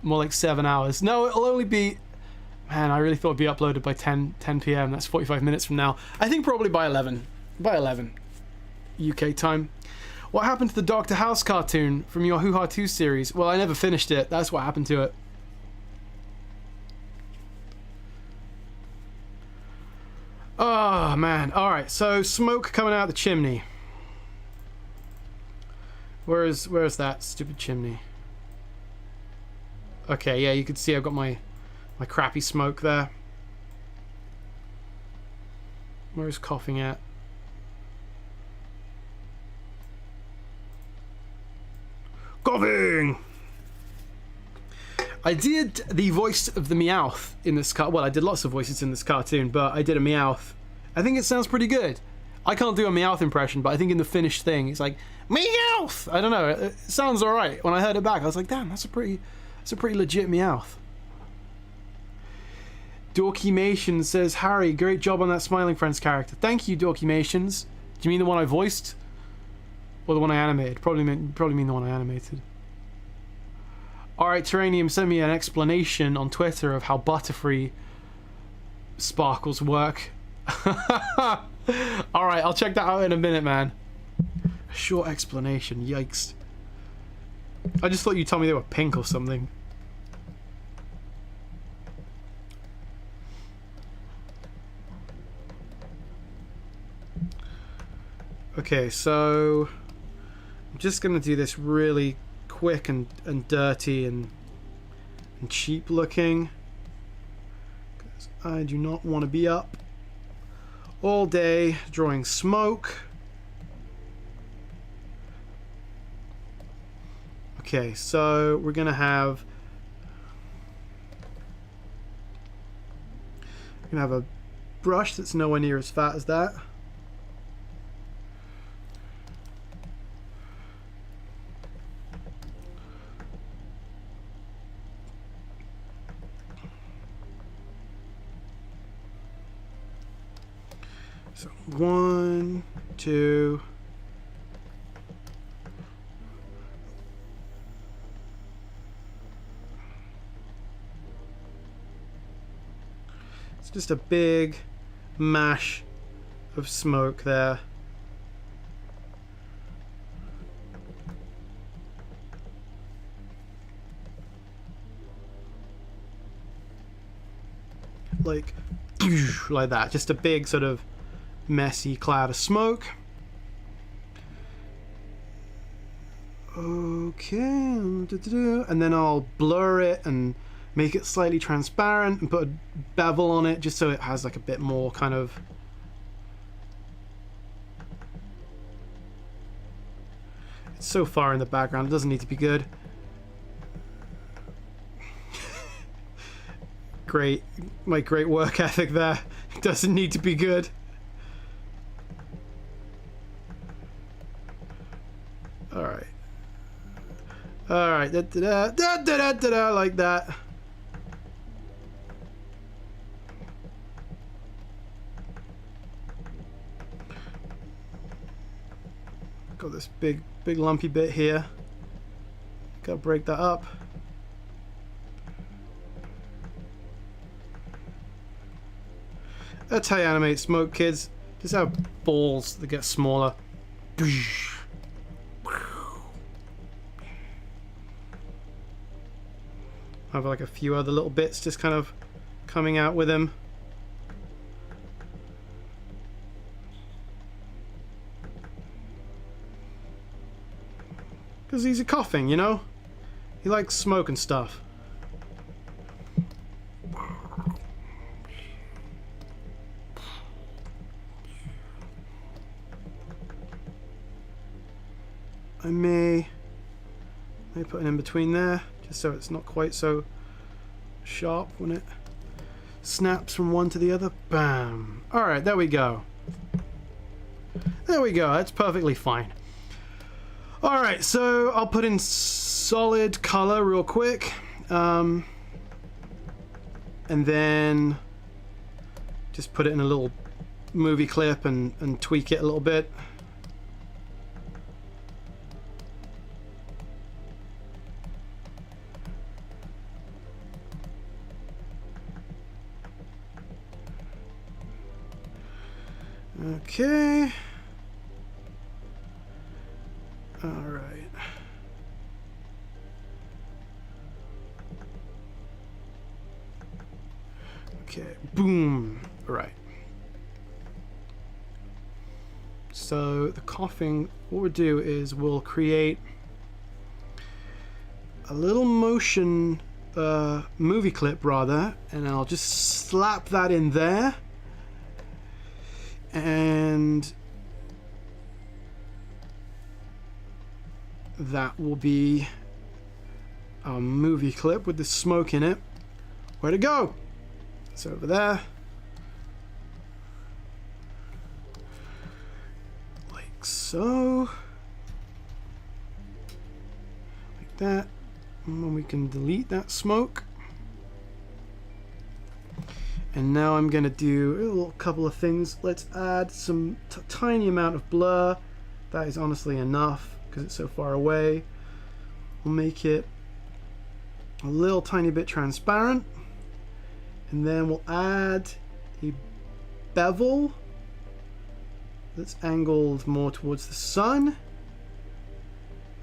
like 7 hours. No, it'll only be... Man, I really thought it'd be uploaded by 10 p.m. That's 45 minutes from now. I think probably by 11. By 11 UK time. What happened to the Dr. House cartoon from your Hoo Ha 2 series? Well, I never finished it. That's what happened to it. Oh man. Alright, so smoke coming out of the chimney. Where's that stupid chimney? Okay, yeah, you can see I've got my crappy smoke there. Where's coughing at? Coughing! I did the voice of the Meowth in this well, I did lots of voices in this cartoon, but I did a Meowth. I think it sounds pretty good. I can't do a Meowth impression, but I think in the finished thing, it's like, Meowth! I don't know, it sounds alright. When I heard it back, I was like, damn, that's a pretty legit Meowth. Dorkymations says, Harry, great job on that Smiling Friends character. Thank you, Dorkymations. Do you mean the one I voiced? Or the one I animated? Probably mean the one I animated. Alright, Terranium, send me an explanation on Twitter of how Butterfree sparkles work. Alright, I'll check that out in a minute, man. A short explanation, yikes. I just thought you'd tell me they were pink or something. Okay, so I'm just gonna do this really quick and dirty and cheap looking, because I do not want to be up all day drawing smoke. Okay, so we're gonna have a brush that's nowhere near as fat as that. So 1, 2. It's just a big mash of smoke there. Like that, just a big sort of messy cloud of smoke. Okay, and then I'll blur it and make it slightly transparent and put a bevel on it just so it has like a bit more kind of it's so far in the background, it doesn't need to be good. Great work ethic there. It doesn't need to be good. Alright, like that. Got this big lumpy bit here. Gotta break that up. That's how you animate smoke, kids. Just have balls that get smaller. Have like a few other little bits just kind of coming out with him. Because he's a coughing, you know? He likes smoke and stuff. I may put it in between there, just so it's not quite so sharp when it snaps from one to the other. Bam! Alright, there we go. There we go, that's perfectly fine. Alright, so I'll put in solid color real quick. And then just put it in a little movie clip and tweak it a little bit. Okay. All right. Okay. Boom. All right. So the coughing, what we'll do is we'll create a little motion movie clip rather, and I'll just slap that in there. And that will be a movie clip with the smoke in it. Where to go? It's over there. Like so. Like that. And then we can delete that smoke. And now I'm going to do a little couple of things. Let's add some tiny amount of blur. That is honestly enough because it's so far away. We'll make it a little tiny bit transparent. And then we'll add a bevel that's angled more towards the sun.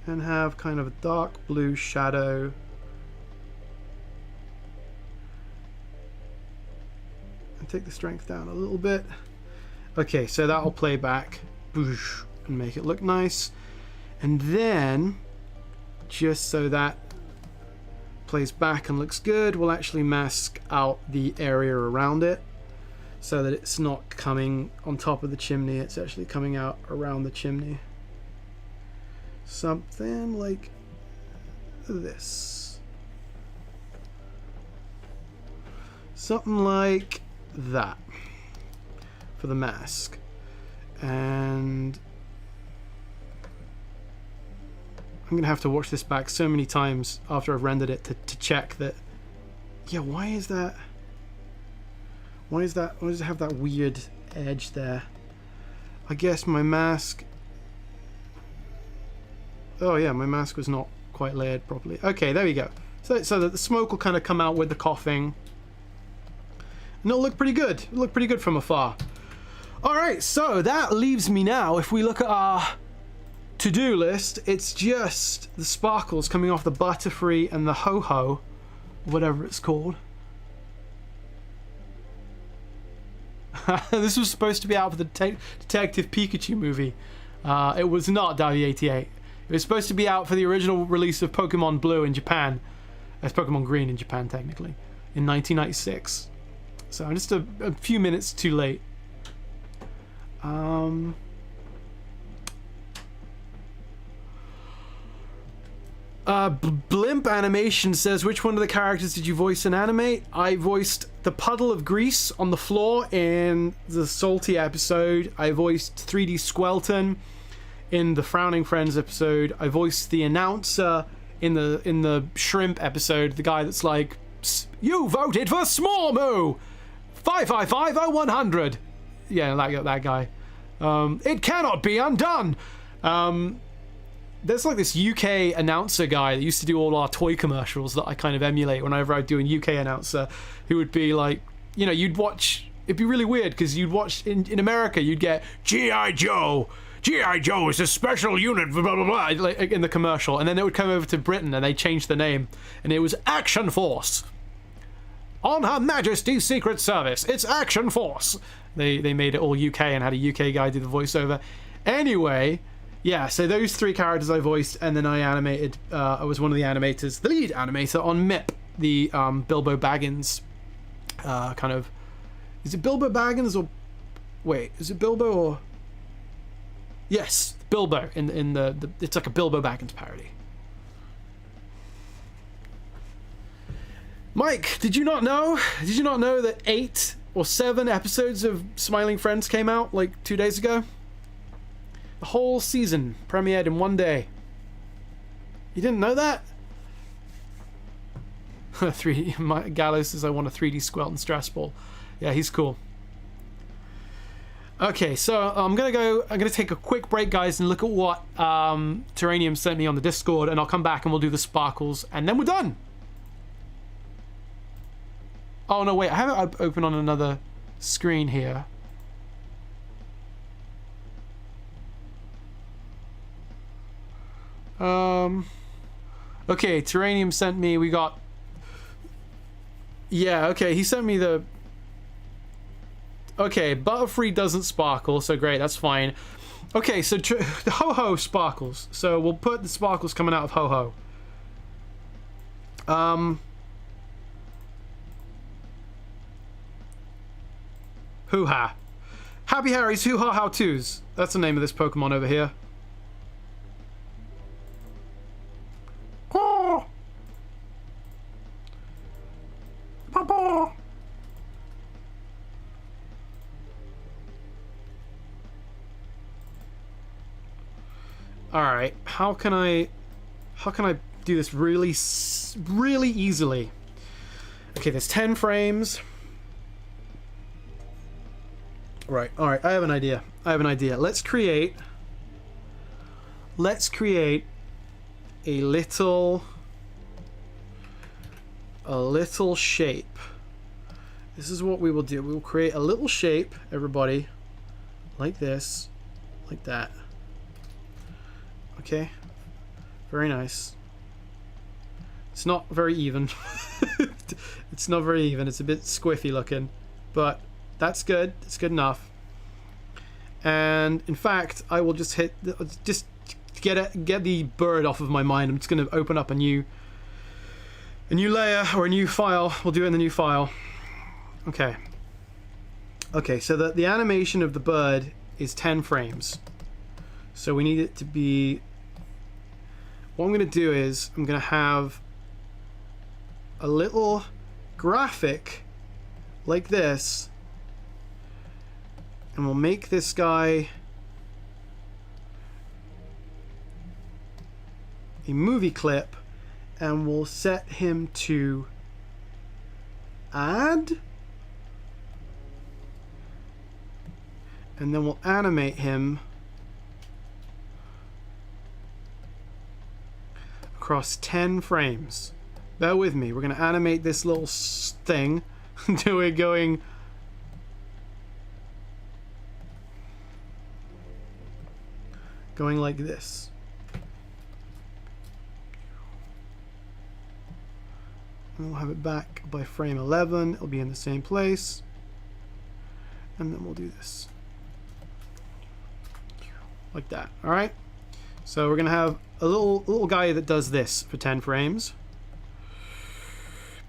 And have kind of a dark blue shadow. Take the strength down a little bit. Okay, so that'll play back and make it look nice. And then, just so that plays back and looks good, we'll actually mask out the area around it so that it's not coming on top of the chimney, it's actually coming out around the chimney. Something like this. Something like that for the mask. And I'm gonna have to watch this back so many times after I've rendered it to check that, yeah, why does it have that weird edge there? I guess my mask... Oh yeah, my mask was not quite layered properly. Okay, there we go. So that the smoke will kind of come out with the coughing. And it'll look pretty good. It'll look pretty good from afar. Alright, so that leaves me now, if we look at our to-do list, it's just the sparkles coming off the Butterfree and the Ho-Ho, whatever it's called. This was supposed to be out for the Detective Pikachu movie. It was not, Davy88. It was supposed to be out for the original release of Pokemon Blue in Japan. As Pokemon Green in Japan, technically. In 1996. So I'm just a few minutes too late. Blimp Animation says, which one of the characters did you voice and animate? I voiced the puddle of grease on the floor in the Salty episode. I voiced 3D Squelton in the Frowning Friends episode. I voiced the announcer in the Shrimp episode, the guy that's like, you voted for Smallmoo 5550100. Yeah, that guy. It cannot be undone. There's like this UK announcer guy that used to do all our toy commercials that I kind of emulate whenever I do a UK announcer, who would be like, you know, you'd watch, it'd be really weird because you'd watch in America, you'd get G.I. Joe. G.I. Joe is a special unit, blah, blah, blah, like in the commercial. And then it would come over to Britain and they changed the name. And it was Action Force. On Her Majesty's Secret Service, it's Action Force. They made it all UK and had a UK guy do the voiceover. Anyway, yeah, so those three characters I voiced, and then I animated, I was one of the animators, the lead animator on MIP, the Bilbo Baggins kind of... Is it Bilbo Baggins or... Wait, is it Bilbo or... Yes, Bilbo in the it's like a Bilbo Baggins parody. Mike, did you not know? Did you not know that 8 or 7 episodes of Smiling Friends came out like 2 days ago? The whole season premiered in one day. You didn't know that? 3D Gallows says I want a 3D Squelton stress ball. Yeah, he's cool. Okay, so I'm gonna take a quick break, guys, and look at what Terranium sent me on the Discord, and I'll come back and we'll do the sparkles, and then we're done. Oh no, wait, I have it open on another screen here. Okay, Terranium sent me, we got... Yeah, okay, he sent me the... Okay, Butterfree doesn't sparkle, so great, that's fine. Okay, so the Ho-Ho sparkles. So we'll put the sparkles coming out of Ho-Ho. Hoo-Ha. Happy Harry's Hoo-Ha How-Tos. That's the name of this Pokemon over here. Oh. Papa. Alright, how can I do this really easily? Okay, there's 10 frames. Right, alright, I have an idea. Let's create a little shape. This is what we will do. We will create a little shape, everybody, like this, like that. Okay, very nice. It's not very even. It's not very even. It's a bit squiffy looking, but that's good. It's good enough. And in fact, I will just get the bird off of my mind. I'm just going to open up a new layer or a new file. We'll do it in the new file. Okay. Okay, so the animation of the bird is 10 frames. So we need it to be... What I'm going to do is I'm going to have a little graphic like this, and we'll make this guy a movie clip, and we'll set him to add, and then we'll animate him across 10 frames. Bear with me, we're going to animate this little thing until we're going like this. And we'll have it back by frame 11. It'll be in the same place. And then we'll do this. Like that. Alright? So we're going to have a little guy that does this for 10 frames.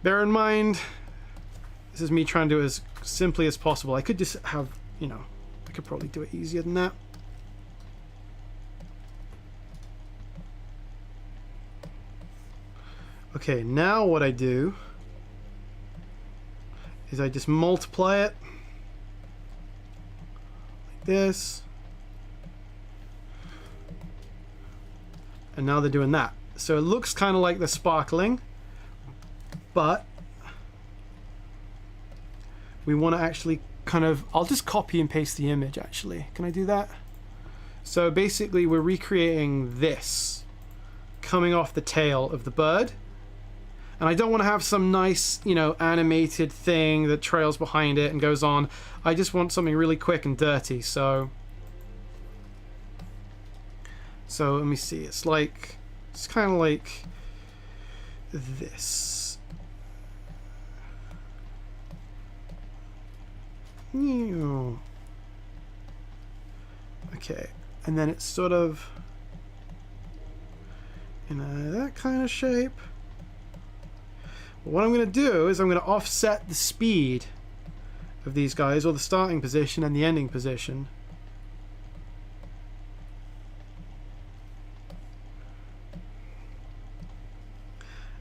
Bear in mind, this is me trying to do it as simply as possible. I could just have, you know, I could probably do it easier than that. Okay, now what I do is I just multiply it like this. And now they're doing that. So it looks kind of like they're sparkling, but we want to actually kind of, I'll just copy and paste the image actually. Can I do that? So basically we're recreating this coming off the tail of the bird. And I don't want to have some nice, you know, animated thing that trails behind it and goes on. I just want something really quick and dirty. So let me see. It's like, it's kind of like this. Okay, and then it's sort of in that kind of shape. What I'm going to do is I'm going to offset the speed of these guys, or the starting position and the ending position.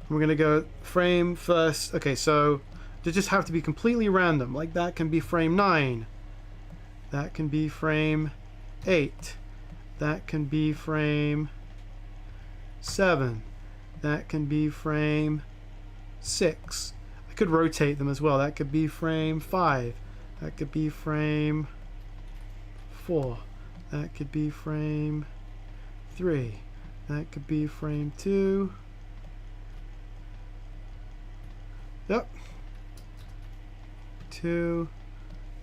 And we're going to go frame first. Okay, so they just have to be completely random. Like that can be frame 9. That can be frame 8. That can be frame 7. That can be frame 6. I could rotate them as well. That could be frame 5. That could be frame 4. That could be frame 3. That could be frame 2. Yep. 2.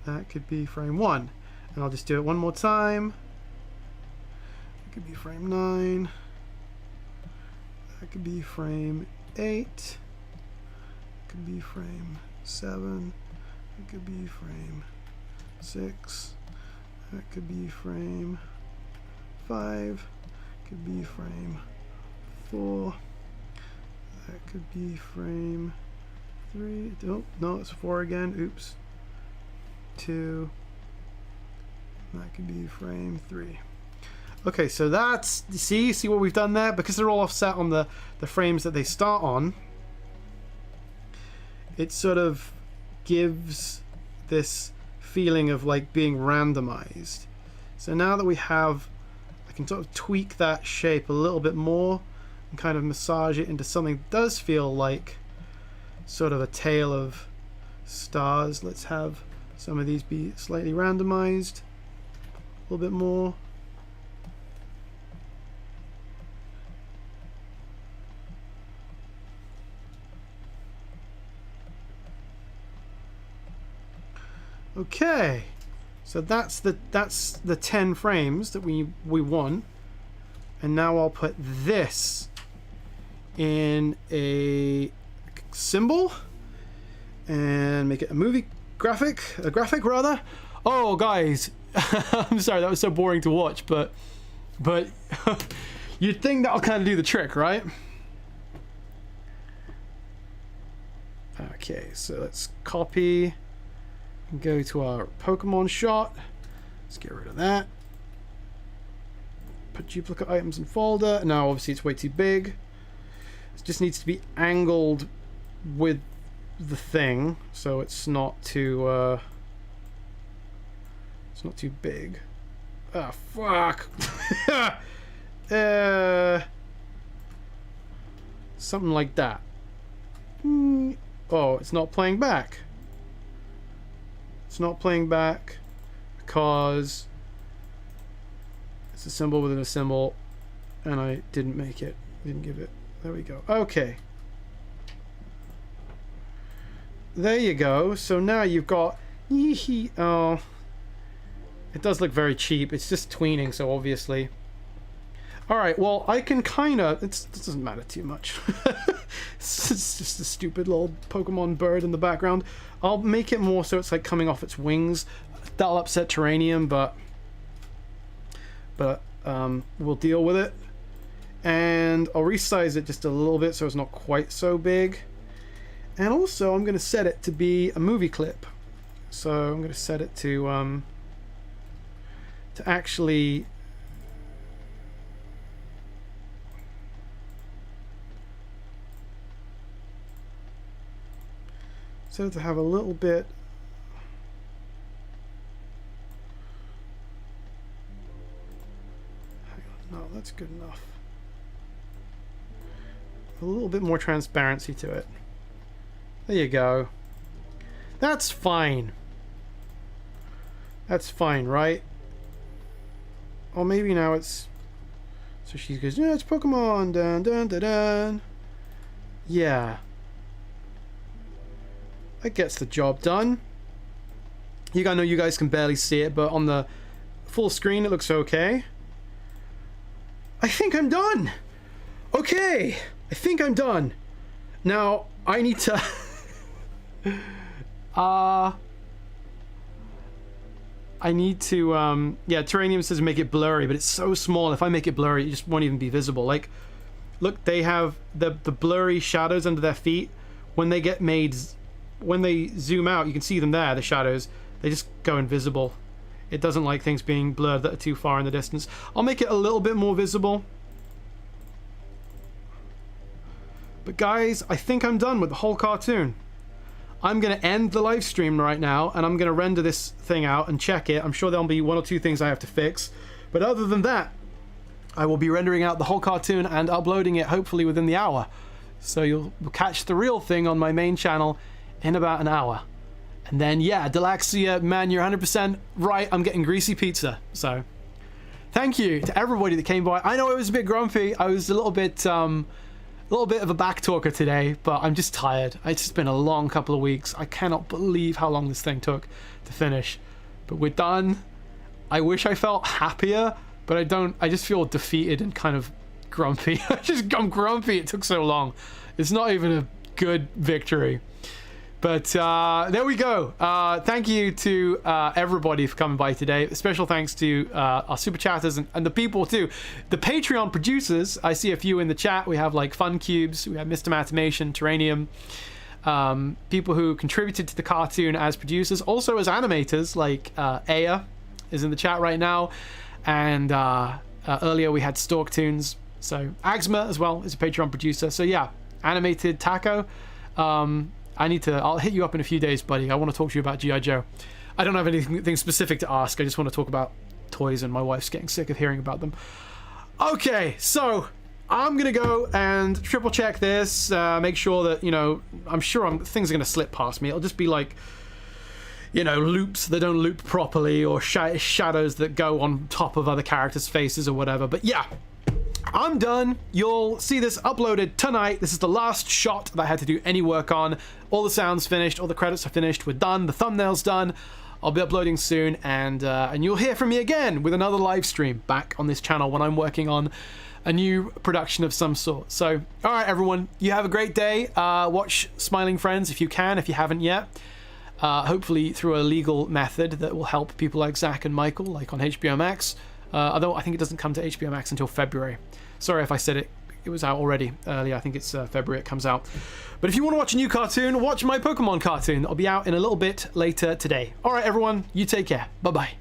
That could be frame 1. And I'll just do it one more time. That could be frame 9. That could be frame 8. Could be frame 7. It could be frame 6. That could be frame 5. Could be frame 4. That could be frame 3. Oh, no, it's 4 again. Oops. 2. That could be frame 3. Okay, so that's, see what we've done there? Because they're all offset on the frames that they start on, it sort of gives this feeling of like being randomized. So now that we have, I can sort of tweak that shape a little bit more and kind of massage it into something that does feel like sort of a tail of stars. Let's have some of these be slightly randomized a little bit more. Okay, so that's the 10 frames that we want, and now I'll put this in a symbol and make it a movie graphic, rather. Oh, guys, I'm sorry, that was so boring to watch, but you'd think that'll kind of do the trick, right? Okay, so let's copy. Go to our Pokemon shot. Let's get rid of that. Put duplicate items in folder. Now obviously it's way too big. It just needs to be angled with the thing, so it's not too big. Ah, fuck. Something like that. Oh, it's not playing back. It's not playing back. because it's a symbol within a symbol, and I didn't make it. Didn't give it. There we go. Okay. There you go. So now you've got... Oh. It does look very cheap. It's just tweening, so obviously. Alright, well, I can kind of... It doesn't matter too much. It's just a stupid little Pokemon bird in the background. I'll make it more so it's like coming off its wings. That'll upset Terranium, but we'll deal with it. And I'll resize it just a little bit so it's not quite so big. And also, I'm going to set it to be a movie clip. So I'm going to set it to actually... So to have a little bit... Hang on, no, that's good enough. A little bit more transparency to it. There you go. That's fine. That's fine, right? Or maybe now it's... So she goes, yeah, it's Pokemon. Dun, dun, dun, dun. Yeah. That gets the job done. I know you guys can barely see it, but on the full screen it looks okay. I think I'm done. Okay. I think I'm done. Now, I need to... I need to, yeah, Terranium says make it blurry, but it's so small. If I make it blurry, it just won't even be visible. Like, look, they have the blurry shadows under their feet. When they get made... When they zoom out, you can see them there, the shadows. They just go invisible. It doesn't like things being blurred that are too far in the distance. I'll make it a little bit more visible. But guys, I think I'm done with the whole cartoon. I'm going to end the live stream right now, and I'm going to render this thing out and check it. I'm sure there'll be one or two things I have to fix. But other than that, I will be rendering out the whole cartoon and uploading it hopefully within the hour. So you'll catch the real thing on my main channel in about an hour. And then, yeah, Delaxia, man, you're 100% right. I'm getting greasy pizza. So, thank you to everybody that came by. I know I was a bit grumpy. I was a little bit of a back talker today, but I'm just tired. It's just been a long couple of weeks. I cannot believe how long this thing took to finish. But we're done. I wish I felt happier, but I don't. I just feel defeated and kind of grumpy. I'm grumpy. It took so long. It's not even a good victory. But there we go. Thank you to everybody for coming by today. Special thanks to our super chatters and the people too. The Patreon producers, I see a few in the chat. We have like Fun Cubes, we have Mr. Matamation, Terranium, people who contributed to the cartoon as producers, also as animators, like Aya is in the chat right now. And earlier we had Storktoons. So Axma as well is a Patreon producer. So yeah, animated Taco. I'll hit you up in a few days, buddy. I want to talk to you about G.I. Joe. I don't have anything specific to ask. I just want to talk about toys, and my wife's getting sick of hearing about them. Okay, so I'm going to go and triple check this, make sure that, I'm sure things are going to slip past me. It'll just be like, loops that don't loop properly, or shadows that go on top of other characters' faces or whatever. But yeah. I'm done. You'll see this uploaded tonight. This is the last shot that I had to do any work on. All the sounds finished, all the credits are finished. We're done. The thumbnail's done. I'll be uploading soon, and you'll hear from me again with another live stream back on this channel when I'm working on a new production of some sort. So, all right, everyone, you have a great day. Watch Smiling Friends if you can, if you haven't yet. Hopefully through a legal method that will help people like Zach and Michael, like on HBO Max. Although I think it doesn't come to HBO Max until February. Sorry if I said it was out already earlier. I think it's February it comes out. But if you want to watch a new cartoon, watch my Pokemon cartoon. That'll be out in a little bit later today. All right, everyone, you take care. Bye-bye.